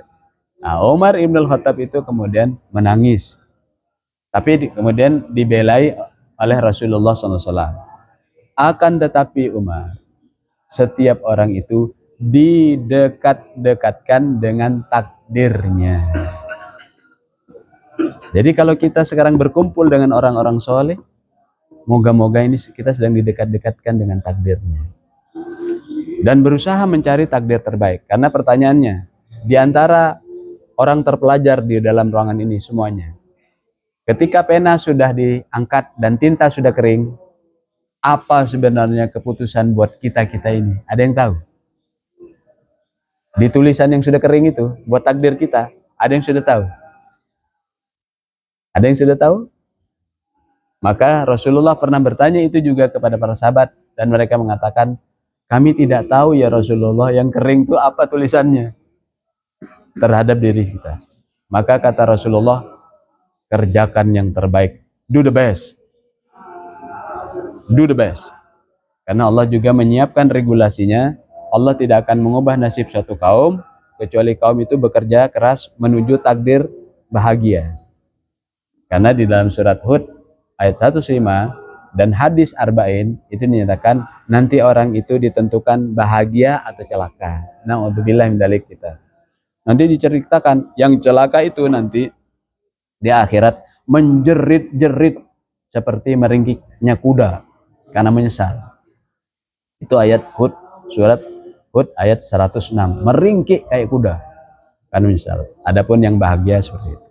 Nah, Umar Ibn Khattab itu kemudian menangis. Tapi kemudian dibelai oleh Rasulullah SAW. Akan tetapi Umar, setiap orang itu didekat-dekatkan dengan takdirnya. Jadi kalau kita sekarang berkumpul dengan orang-orang soleh, moga-moga ini kita sedang didekat-dekatkan dengan takdirnya. Dan berusaha mencari takdir terbaik. Karena pertanyaannya, di antara orang terpelajar di dalam ruangan ini semuanya, ketika pena sudah diangkat dan tinta sudah kering, apa sebenarnya keputusan buat kita-kita ini? Ada yang tahu? Di tulisan yang sudah kering itu, buat takdir kita, ada yang sudah tahu? Ada yang sudah tahu? Maka Rasulullah pernah bertanya itu juga kepada para sahabat, dan mereka mengatakan, kami tidak tahu ya Rasulullah, yang kering itu apa tulisannya terhadap diri kita. Maka kata Rasulullah, kerjakan yang terbaik, do the best, do the best. Karena Allah juga menyiapkan regulasinya. Allah tidak akan mengubah nasib suatu kaum kecuali kaum itu bekerja keras menuju takdir bahagia. Karena di dalam surat Hud ayat 105 dan hadis arba'in itu dinyatakan nanti orang itu ditentukan bahagia atau celaka. Na'udzubillah min dzalik kita. Nanti diceritakan yang celaka itu nanti di akhirat menjerit-jerit seperti meringkiknya kuda karena menyesal. Itu ayat Hud, surat Hud ayat 106. Meringkik kayak kuda karena menyesal. Adapun yang bahagia seperti itu.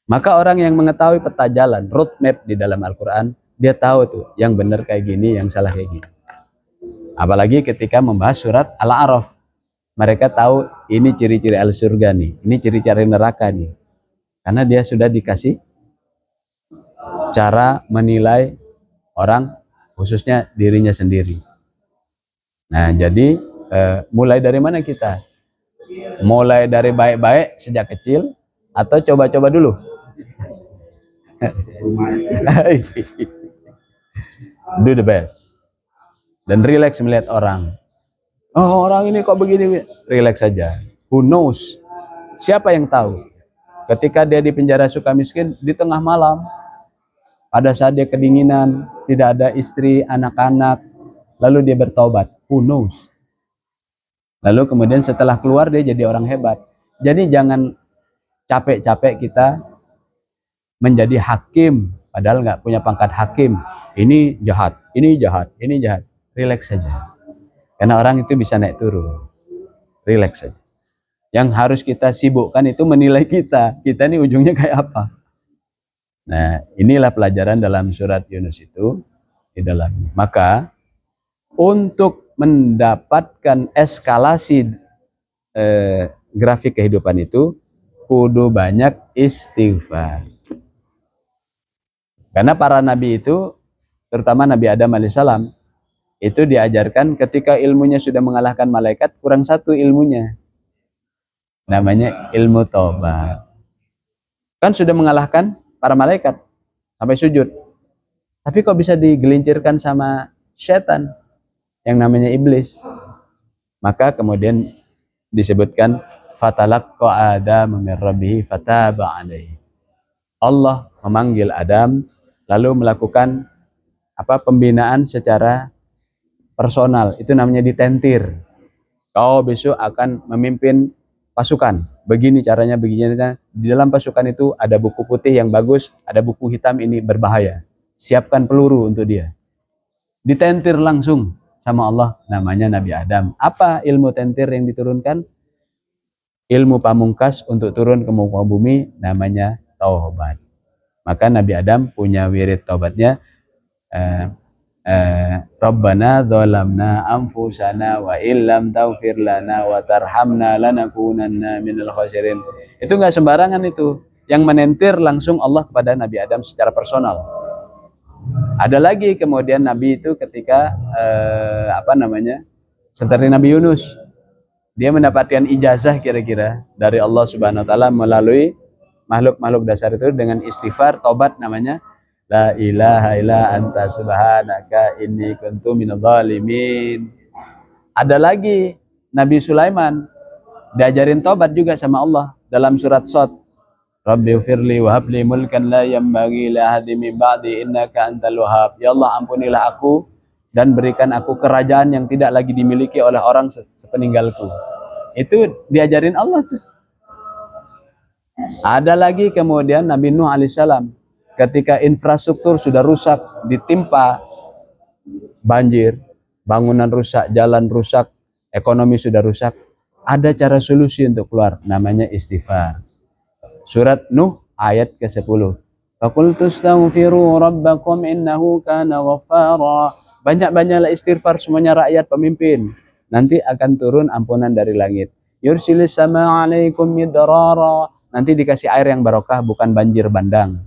Maka orang yang mengetahui peta jalan, roadmap di dalam Al-Quran, dia tahu tuh yang benar kayak gini, yang salah kayak gini. Apalagi ketika membahas surat Al-A'raf. Mereka tahu ini ciri-ciri al-surga nih, ini ciri-ciri neraka nih. Karena dia sudah dikasih cara menilai orang, khususnya dirinya sendiri. Nah, jadi mulai dari mana kita? Mulai dari baik-baik sejak kecil atau coba-coba dulu? Do the best. Dan relax melihat orang. Oh, orang ini kok begini? Relax saja. Who knows? Siapa yang tahu? Ketika dia di penjara Sukamiskin di tengah malam, pada saat dia kedinginan, tidak ada istri, anak-anak, lalu dia bertobat. Who knows? Lalu kemudian setelah keluar dia jadi orang hebat. Jadi jangan capek-capek kita menjadi hakim, padahal nggak punya pangkat hakim. Ini jahat, ini jahat, ini jahat. Relax saja. Karena orang itu bisa naik turun. Relax saja. Yang harus kita sibukkan itu menilai kita. Kita ini ujungnya kayak apa? Nah, inilah pelajaran dalam surat Yunus itu di dalamnya. Maka untuk mendapatkan eskalasi grafik kehidupan itu kudu banyak istighfar. Karena para nabi itu, terutama Nabi Adam alaihissalam, itu diajarkan ketika ilmunya sudah mengalahkan malaikat, kurang satu ilmunya. Namanya ilmu taubat. Kan sudah mengalahkan para malaikat sampai sujud. Tapi kok bisa digelincirkan sama setan yang namanya iblis? Maka kemudian disebutkan fatalaqqa Adam min rabbih fataba alaihi. Allah memanggil Adam lalu melakukan pembinaan secara personal, itu namanya ditentir. Kau besok akan memimpin pasukan. Begini caranya, begini. Di dalam pasukan itu ada buku putih yang bagus, ada buku hitam ini berbahaya. Siapkan peluru untuk dia. Ditentir langsung sama Allah, namanya Nabi Adam. Apa ilmu tentir yang diturunkan? Ilmu pamungkas untuk turun ke muka bumi, namanya taubat. Maka Nabi Adam punya wirid taubatnya. Rabbana dzalamna anfusana wa illam taghfir lana wa tarhamna lanakunanna minal khasirin. Itu enggak sembarangan itu. Yang menentir langsung Allah kepada Nabi Adam secara personal. Ada lagi kemudian Nabi itu ketika seperti Nabi Yunus. Dia mendapatkan ijazah kira-kira dari Allah Subhanahu wa taala melalui makhluk-makhluk dasar itu dengan istighfar, tobat namanya. La ilaha illa anta subhanaka inni kuntu minadh dhalimin. Ada lagi Nabi Sulaiman diajarin tobat juga sama Allah dalam surat Shad. Rabbi firli wa habli mulkan la yanbaghi li ahadin min ba'di innaka antal wahhab. Ya Allah, ampunilah aku dan berikan aku kerajaan yang tidak lagi dimiliki oleh orang sepeninggalku. Itu diajarin Allah tuh. Ada lagi kemudian Nabi Nuh alaihissalam, ketika infrastruktur sudah rusak, ditimpa banjir, bangunan rusak, jalan rusak, ekonomi sudah rusak, ada cara solusi untuk keluar, namanya istighfar. Surat Nuh ayat ke-10. Faqultu astaghfiru rabbakum innahu kana ghaffara. Banyak-banyaklah istighfar semuanya rakyat pemimpin. Nanti akan turun ampunan dari langit. Yursilis sama alaikum midrara. Nanti dikasih air yang barokah, bukan banjir bandang.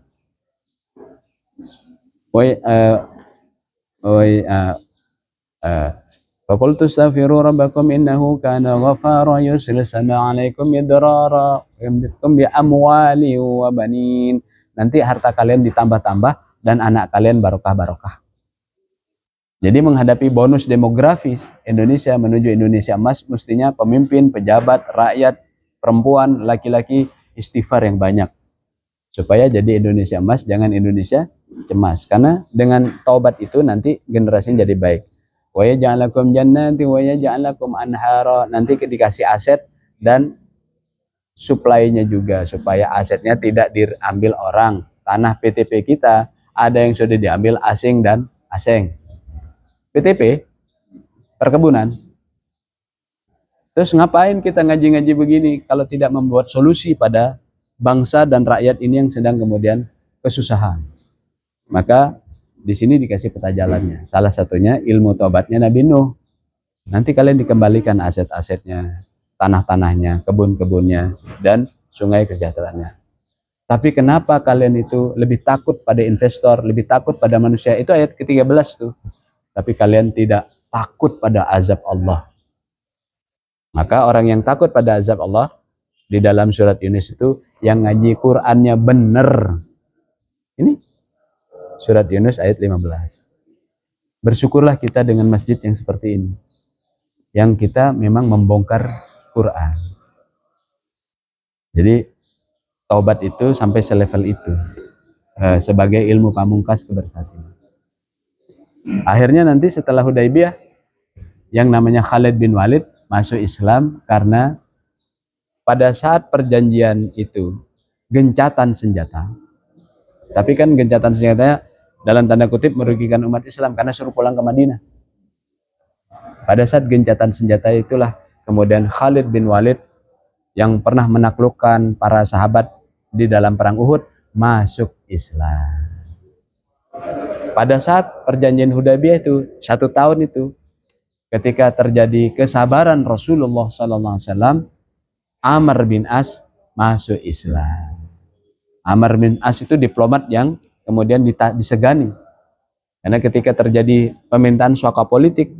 Faqultu astaghfiru rabbakum innahu kana ghaffara yursilis sama alaikum midrara yumditkum bi amwali wa banin. Nanti harta kalian ditambah-tambah dan anak kalian barokah-barokah. Jadi menghadapi bonus demografis Indonesia menuju Indonesia emas, mestinya pemimpin, pejabat, rakyat, perempuan, laki-laki istighfar yang banyak. Supaya jadi Indonesia emas, jangan Indonesia cemas. Karena dengan taubat itu nanti generasinya jadi baik. Wa yaj'alakum jannati wa yaj'alakum anhara. Nanti dikasih aset dan supply-nya juga, supaya asetnya tidak diambil orang. Tanah PTP kita ada yang sudah diambil asing dan asing. PTP, perkebunan. Terus ngapain kita ngaji-ngaji begini kalau tidak membuat solusi pada bangsa dan rakyat ini yang sedang kemudian kesusahan? Maka di sini dikasih peta jalannya. Salah satunya ilmu tobatnya Nabi Nuh. Nanti kalian dikembalikan aset-asetnya, tanah-tanahnya, kebun-kebunnya, dan sungai kesejahteraannya. Tapi kenapa kalian itu lebih takut pada investor, lebih takut pada manusia? Itu ayat ke-13 tuh. Tapi kalian tidak takut pada azab Allah. Maka orang yang takut pada azab Allah, di dalam surat Yunus itu, yang ngaji Qur'annya bener. Ini surat Yunus ayat 15. Bersyukurlah kita dengan masjid yang seperti ini, yang kita memang membongkar Quran. Jadi taubat itu sampai selevel itu, sebagai ilmu pamungkas kebersaksian. Akhirnya nanti setelah Hudaybiyah, yang namanya Khalid bin Walid masuk Islam karena pada saat perjanjian itu gencatan senjata. Tapi kan gencatan senjatanya dalam tanda kutip merugikan umat Islam karena suruh pulang ke Madinah. Pada saat gencatan senjata itulah kemudian Khalid bin Walid yang pernah menaklukkan para sahabat di dalam perang Uhud masuk Islam. Pada saat perjanjian Hudaybiyah itu 1 tahun itu, ketika terjadi kesabaran Rasulullah SAW, Amr bin As masuk Islam. Amr bin As itu diplomat yang kemudian disegani. Karena ketika terjadi pemintaan suaka politik,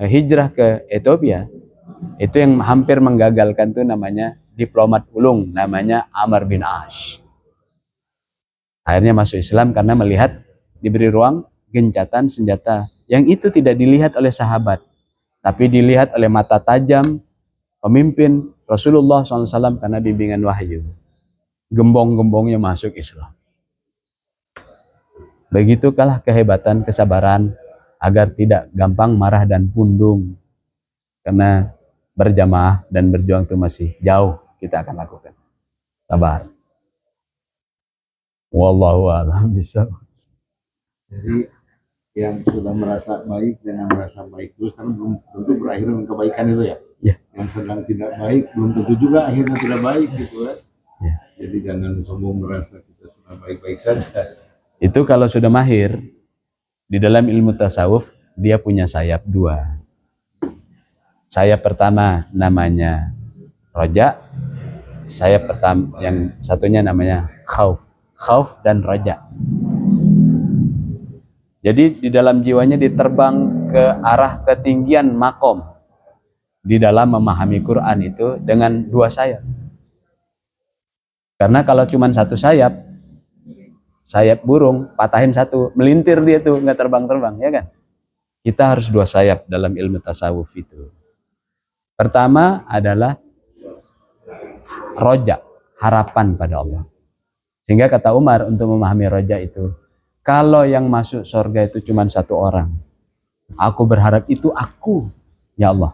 hijrah ke Ethiopia, itu yang hampir menggagalkan itu namanya diplomat ulung, namanya Amr bin As. Akhirnya masuk Islam karena melihat diberi ruang gencatan senjata yang itu tidak dilihat oleh sahabat, tapi dilihat oleh mata tajam pemimpin Rasulullah SAW karena bimbingan wahyu. Gembong-gembongnya masuk Islam. Begitukah kehebatan kesabaran agar tidak gampang marah dan pundung, karena berjamaah dan berjuang itu masih jauh, kita akan lakukan. Sabar. Wallahu a'lam bishawab. Jadi yang sudah merasa baik dan yang merasa baik terus kan belum tentu berakhir dengan kebaikan itu ya. Ya. Yang sedang tidak baik belum tentu juga akhirnya tidak baik gitu kan. Ya. Jadi jangan sombong merasa kita sudah baik-baik saja. Itu kalau sudah mahir di dalam ilmu tasawuf, dia punya sayap 2. Sayap pertama namanya roja, sayap pertama yang satunya namanya khauf. Khauf dan roja. Jadi di dalam jiwanya diterbang ke arah ketinggian makom di dalam memahami Quran itu dengan 2 sayap. Karena kalau cuma 1 sayap, sayap burung patahin 1, melintir dia tuh, nggak terbang-terbang, ya kan? kita harus dua sayap dalam ilmu tasawuf itu. Pertama adalah roja, harapan pada Allah. Sehingga kata Umar untuk memahami roja itu, kalau yang masuk surga itu cuma satu orang, aku berharap itu aku, ya Allah.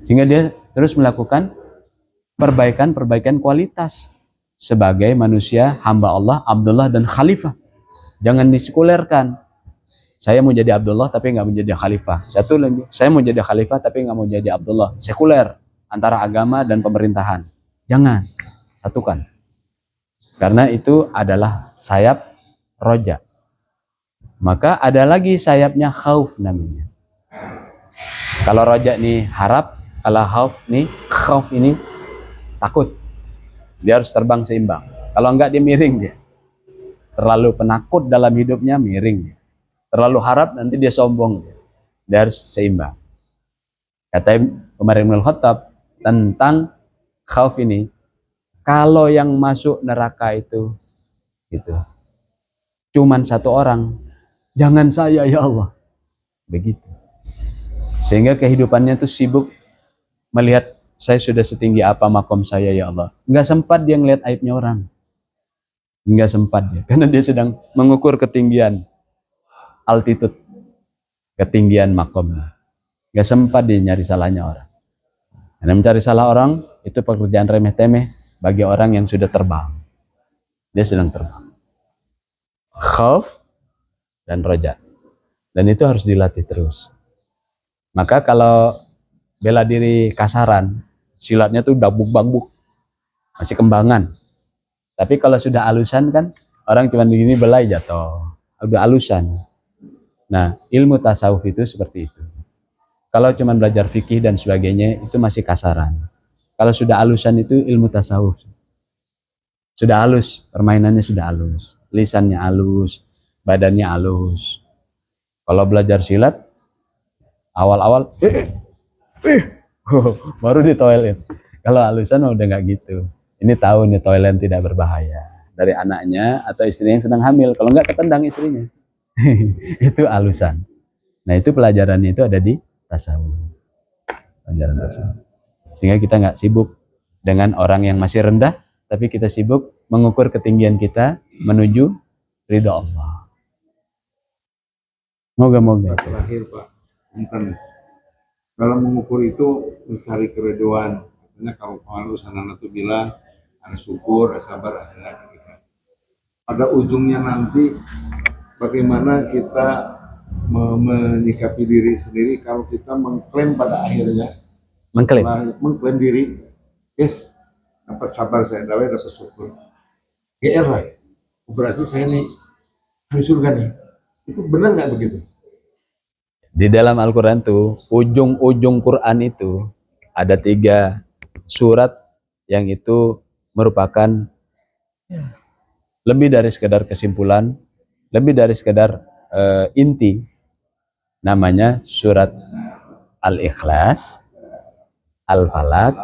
Sehingga dia terus melakukan perbaikan kualitas sebagai manusia, hamba Allah, Abdullah dan khalifah. Jangan disekulerkan. Saya mau jadi Abdullah tapi nggak mau jadi khalifah. Satu lagi, saya mau jadi khalifah tapi nggak mau jadi Abdullah. Sekuler antara agama dan pemerintahan. Jangan, satukan. Karena itu adalah sayap roja. Maka ada lagi sayapnya khauf namanya. Kalau roja nih harap, kalau khauf ini takut. Dia harus terbang seimbang. Kalau enggak dia miring dia. Terlalu penakut dalam hidupnya miring dia. Terlalu harap nanti dia sombong dia. Dia harus seimbang. Kata Umar bin Khattab tentang khauf ini, kalau yang masuk neraka itu gitu, cuman satu orang, jangan saya ya Allah. Begitu. Sehingga kehidupannya tuh sibuk melihat saya sudah setinggi apa makom saya ya Allah. Enggak sempat dia ngelihat aibnya orang. Enggak sempat dia, karena dia sedang mengukur ketinggian altitude, ketinggian makomnya. Enggak sempat dia nyari salahnya orang. Karena mencari salah orang itu pekerjaan remeh-temeh bagi orang yang sudah terbang. Dia sedang terbang. Khauf dan roja. Dan itu harus dilatih terus. Maka kalau bela diri kasaran, silatnya tuh dabuk-babuk, masih kembangan. Tapi kalau sudah alusan kan, orang cuma begini belai jatuh, udah alusan. Nah, ilmu tasawuf itu seperti itu. Kalau cuma belajar fikih dan sebagainya, itu masih kasaran. Kalau sudah alusan itu ilmu tasawuf. Sudah halus, permainannya sudah halus. Lisannya halus, badannya halus. Kalau belajar silat, awal-awal, baru di toilet. Kalau halusan udah nggak gitu. Ini tahu nih toilet tidak berbahaya. Dari anaknya atau istrinya yang sedang hamil. Kalau nggak ketendang istrinya. Itu halusan. Nah itu pelajarannya itu ada di tasawuf. Pelajaran tasawuf. Sehingga kita nggak sibuk dengan orang yang masih rendah, tapi kita sibuk mengukur ketinggian kita menuju ridha Allah. Moga-moga. Terakhir Pak, Intan. Dalam mengukur itu mencari keriduan. Katanya kalau kemarin Sanana itu bilang ada syukur, ada sabar, ada ikhlas. Pada ujungnya nanti bagaimana kita menyikapi diri sendiri kalau kita mengklaim pada akhirnya mengklaim diri, yes, dapat sabar saya, dapat syukur. GR lah, berarti saya nih di surga nih. Itu benar nggak begitu? Di dalam Al-Quran tuh, ujung-ujung Quran itu ada 3 surat yang itu merupakan lebih dari sekedar kesimpulan, lebih dari sekedar inti. Namanya surat Al-Ikhlas, Al-Falaq,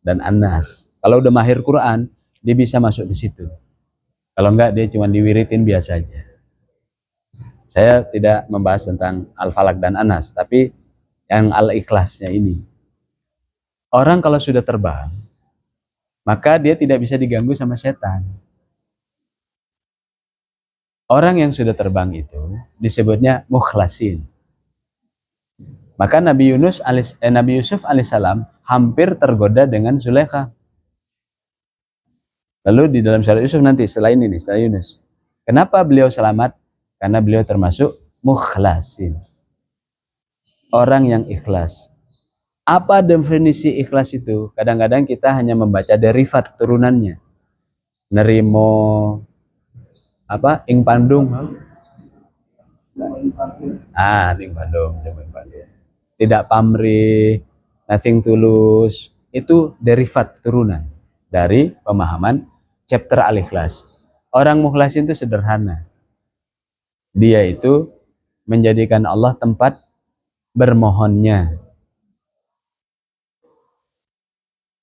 dan An-Nas. Kalau udah mahir Quran, dia bisa masuk di situ. Kalau enggak, dia cuma diwiritin biasa aja. Saya tidak membahas tentang Al-Falaq dan An-Nas, tapi yang Al-Ikhlasnya ini. Orang kalau sudah terbang, maka dia tidak bisa diganggu sama setan. Orang yang sudah terbang itu disebutnya mukhlasin. Maka Nabi Yusuf alaihissalam hampir tergoda dengan Zulaikha. Lalu di dalam surat Yusuf nanti setelah ini nih, setelah Yunus. Kenapa beliau selamat? Karena beliau termasuk mukhlasin. Orang yang ikhlas. Apa definisi ikhlas itu? Kadang-kadang kita hanya membaca derivat turunannya. Nerimo apa? Ing Pandung. Ing Pandung. Tidak pamrih, nothing tulus. Itu derivat turunan dari pemahaman chapter Al-Ikhlas. Orang mukhlasin itu sederhana. Dia itu menjadikan Allah tempat bermohonnya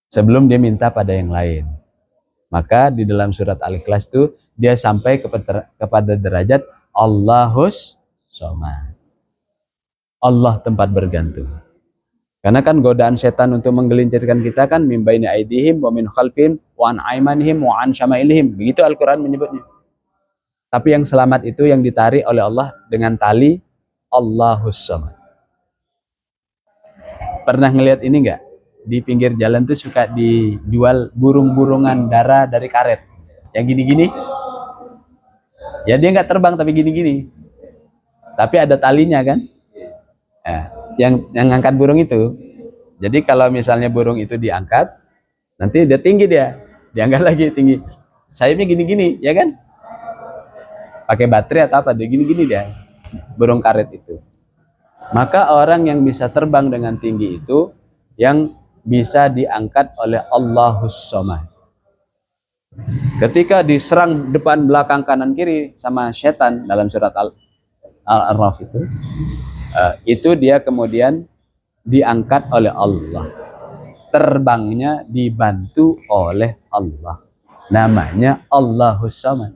sebelum dia minta pada yang lain. Maka di dalam surat Al-Ikhlas itu dia sampai kepada derajat Allahus Somad. Allah tempat bergantung. Karena kan godaan setan untuk menggelincirkan kita kan min baini aidihim wa min khalfihim wa an aimanihim wa an syama'ilihim. Begitu Al-Quran menyebutnya. Tapi yang selamat itu yang ditarik oleh Allah dengan tali Allahus Samad. Pernah ngelihat ini enggak? Di pinggir jalan tuh suka dijual burung-burungan dara dari karet. Yang gini-gini. Ya dia nggak terbang tapi gini-gini. Tapi ada talinya kan? Nah, yang ngangkat burung itu. Jadi kalau misalnya burung itu diangkat, nanti dia tinggi diangkat lagi tinggi. Sayapnya gini-gini, ya kan? Pakai baterai atau apa? Dia gini-gini dia. Burung karet itu. Maka orang yang bisa terbang dengan tinggi itu yang bisa diangkat oleh Allahus Samad. Ketika diserang depan, belakang, kanan, kiri sama setan dalam surat Al-A'raf itu dia kemudian diangkat oleh Allah. Terbangnya dibantu oleh Allah. Namanya Allahus Samad.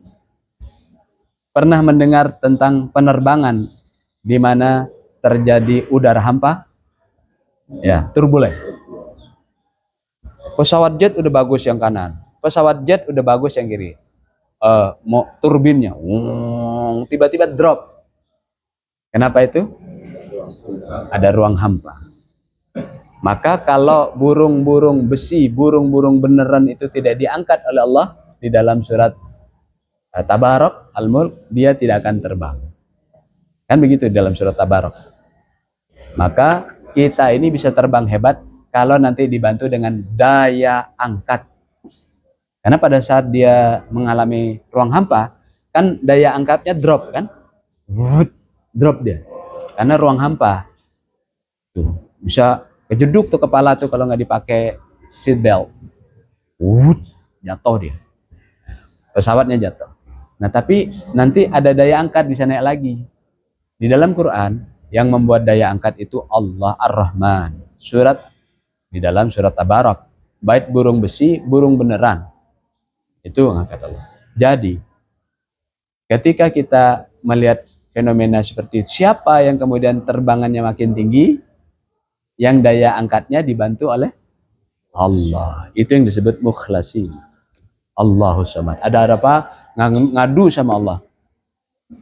Pernah mendengar tentang penerbangan di mana terjadi udara hampa? Ya, turbulen. Pesawat jet udah bagus yang kanan, pesawat jet udah bagus yang kiri. Mau turbinnya, tiba-tiba drop. Kenapa itu? Ada ruang hampa. Maka kalau burung-burung besi, burung-burung beneran itu tidak diangkat oleh Allah di dalam surat Tabarok, Al-Mulk, dia tidak akan terbang. Kan begitu dalam surat Tabarok. Maka kita ini bisa terbang hebat kalau nanti dibantu dengan daya angkat. Karena pada saat dia mengalami ruang hampa, kan daya angkatnya drop kan? Drop dia. Karena ruang hampa. Tuh, bisa kejeduk tuh kepala tuh kalau nggak dipakai seat belt. Jatuh dia. Pesawatnya jatuh. Nah, tapi nanti ada daya angkat bisa naik lagi. Di dalam Quran yang membuat daya angkat itu Allah Ar-Rahman. Di dalam surat Tabarak. Baik burung besi, burung beneran. Itu angkat Allah. Jadi, ketika kita melihat fenomena seperti itu, siapa yang kemudian terbangannya makin tinggi, yang daya angkatnya dibantu oleh Allah. Itu yang disebut mukhlasin. Allahus Samad. Ada apa? Ngadu sama Allah.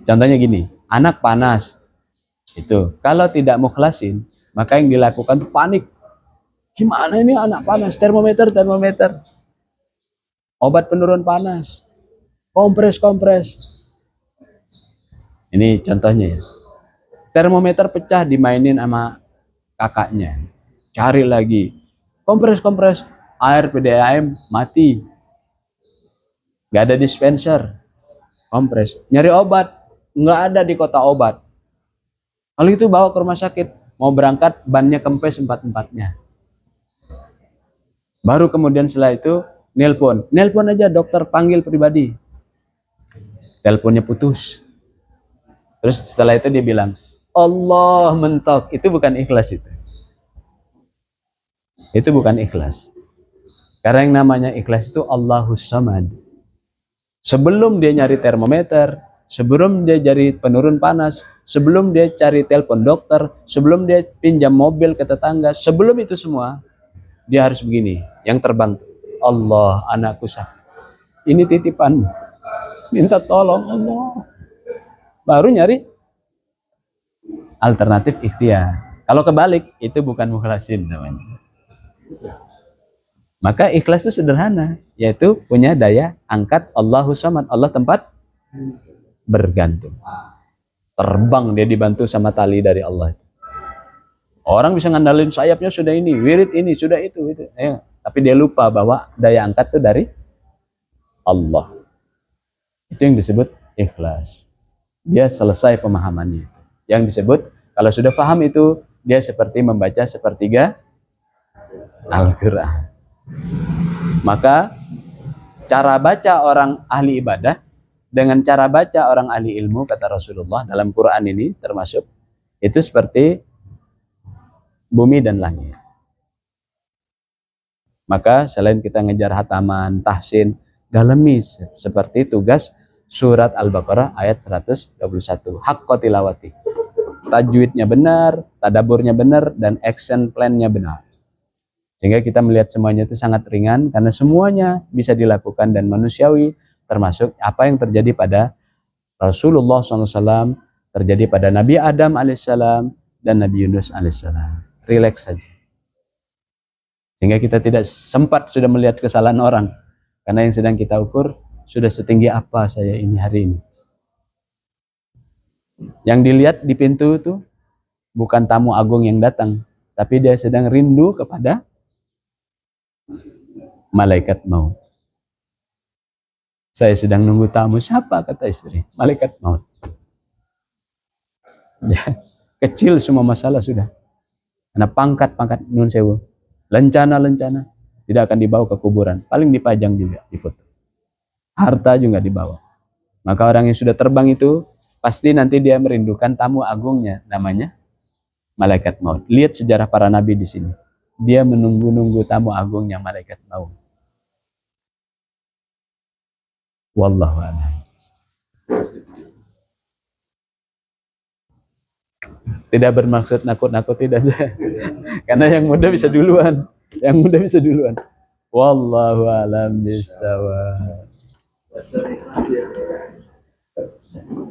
Contohnya gini, anak panas. Itu. Kalau tidak mukhlasin, maka yang dilakukan itu panik. Gimana ini anak panas? Termometer. Obat penurun panas. Kompres. Ini contohnya ya. Termometer pecah dimainin sama kakaknya. Cari lagi. Kompres. Air PDAM mati. Gak ada dispenser. Kompres. Nyari obat. Nggak ada di kota obat. Kalau itu bawa ke rumah sakit. Mau berangkat bannya kempes 4-4-nya. Baru kemudian setelah itu nelpon aja dokter panggil pribadi. Teleponnya putus. Terus setelah itu dia bilang, Allah mentok. Itu bukan ikhlas itu. Itu bukan ikhlas. Karena yang namanya ikhlas itu Allahus Samad. Sebelum dia nyari termometer, sebelum dia cari penurun panas, sebelum dia cari telepon dokter, sebelum dia pinjam mobil ke tetangga, sebelum itu semua, dia harus begini, yang terbang. Allah, anakku sakit. Ini titipan. Minta tolong Allah. Baru nyari alternatif ikhtiar. Kalau kebalik, itu bukan mukhlasin namanya. Maka ikhlas itu sederhana, yaitu punya daya angkat Allahus Samad. Allah tempat bergantung. Terbang dia dibantu sama tali dari Allah. Orang bisa ngandalin sayapnya sudah ini, wirid ini, sudah itu. Ya. Tapi dia lupa bahwa daya angkat itu dari Allah. Itu yang disebut ikhlas. Dia selesai pemahamannya. Yang disebut, kalau sudah paham itu, dia seperti membaca sepertiga Al-Quran. Maka, cara baca orang ahli ibadah, dengan cara baca orang ahli ilmu, kata Rasulullah, dalam Quran ini termasuk, itu seperti bumi dan langit. Maka selain kita ngejar hataman, tahsin, dalemi seperti tugas surat Al-Baqarah ayat 121. Haqqa tilawati. tajwidnya benar, tadaburnya benar, dan action plan-nya benar. Sehingga kita melihat semuanya itu sangat ringan karena semuanya bisa dilakukan dan manusiawi, termasuk apa yang terjadi pada Rasulullah SAW, terjadi pada Nabi Adam alaihissalam dan Nabi Yunus alaihissalam. Relax saja. Sehingga kita tidak sempat sudah melihat kesalahan orang. Karena yang sedang kita ukur, sudah setinggi apa saya ini hari ini. Yang dilihat di pintu itu bukan tamu agung yang datang, tapi dia sedang rindu kepada malaikat maut. Saya sedang nunggu tamu, siapa kata istri? Malaikat maut. Ya, kecil semua masalah sudah. Karena pangkat-pangkat nun sewu, lencana-lencana tidak akan dibawa ke kuburan, paling dipajang juga di foto. Harta juga dibawa. Maka orang yang sudah terbang itu pasti nanti dia merindukan tamu agungnya, namanya malaikat maut. Lihat sejarah para nabi di sini. Dia menunggu-nunggu tamu agungnya malaikat maut. Wallahu a'lam. Tidak bermaksud nakut-nakuti dan karena yang muda bisa duluan. Yang muda bisa duluan. Wallahu a'lam bishawab.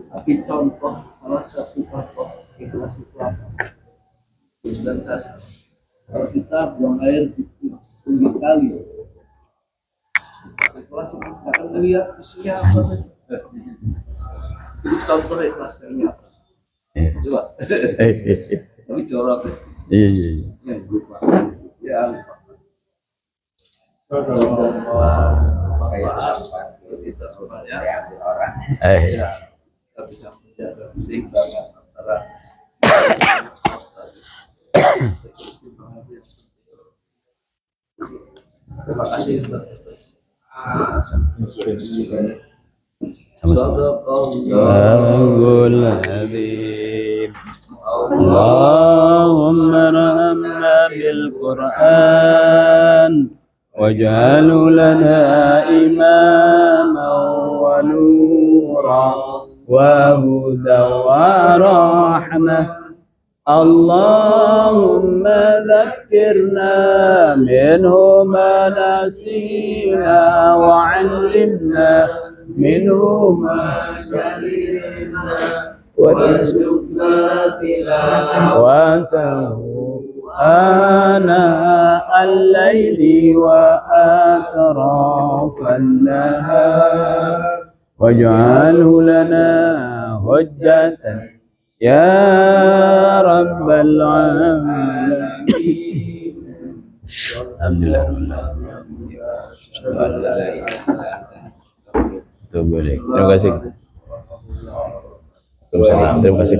Tapi contoh salah satu contoh ikhlas itu apa? Dan saya kalau kita buang air di pinggir kali, ikhlas itu akan melihat isinya apa tadi. Itu contoh ikhlas yang nyata. Coba. Tapi jorok. Iya. Ya. Kita sebenarnya ya kita bisa menjaga keseimbangan antara terima kasih Ustaz. Sama-sama. Allahul Habib. Allahumma rahmna bil Qur'an waj'alhu lana imaman wa nuran wa hudan wa rahmah. Allahumma dhakkirna minhu ma nasina wa 'allimna minhu ma jahilna warzuqna tilawatahu ana al-laili wa atrafan nahar waj'alhu lana hujjatan ya rabbal alamin. Alhamdulillah. Terima kasih. Terima kasih.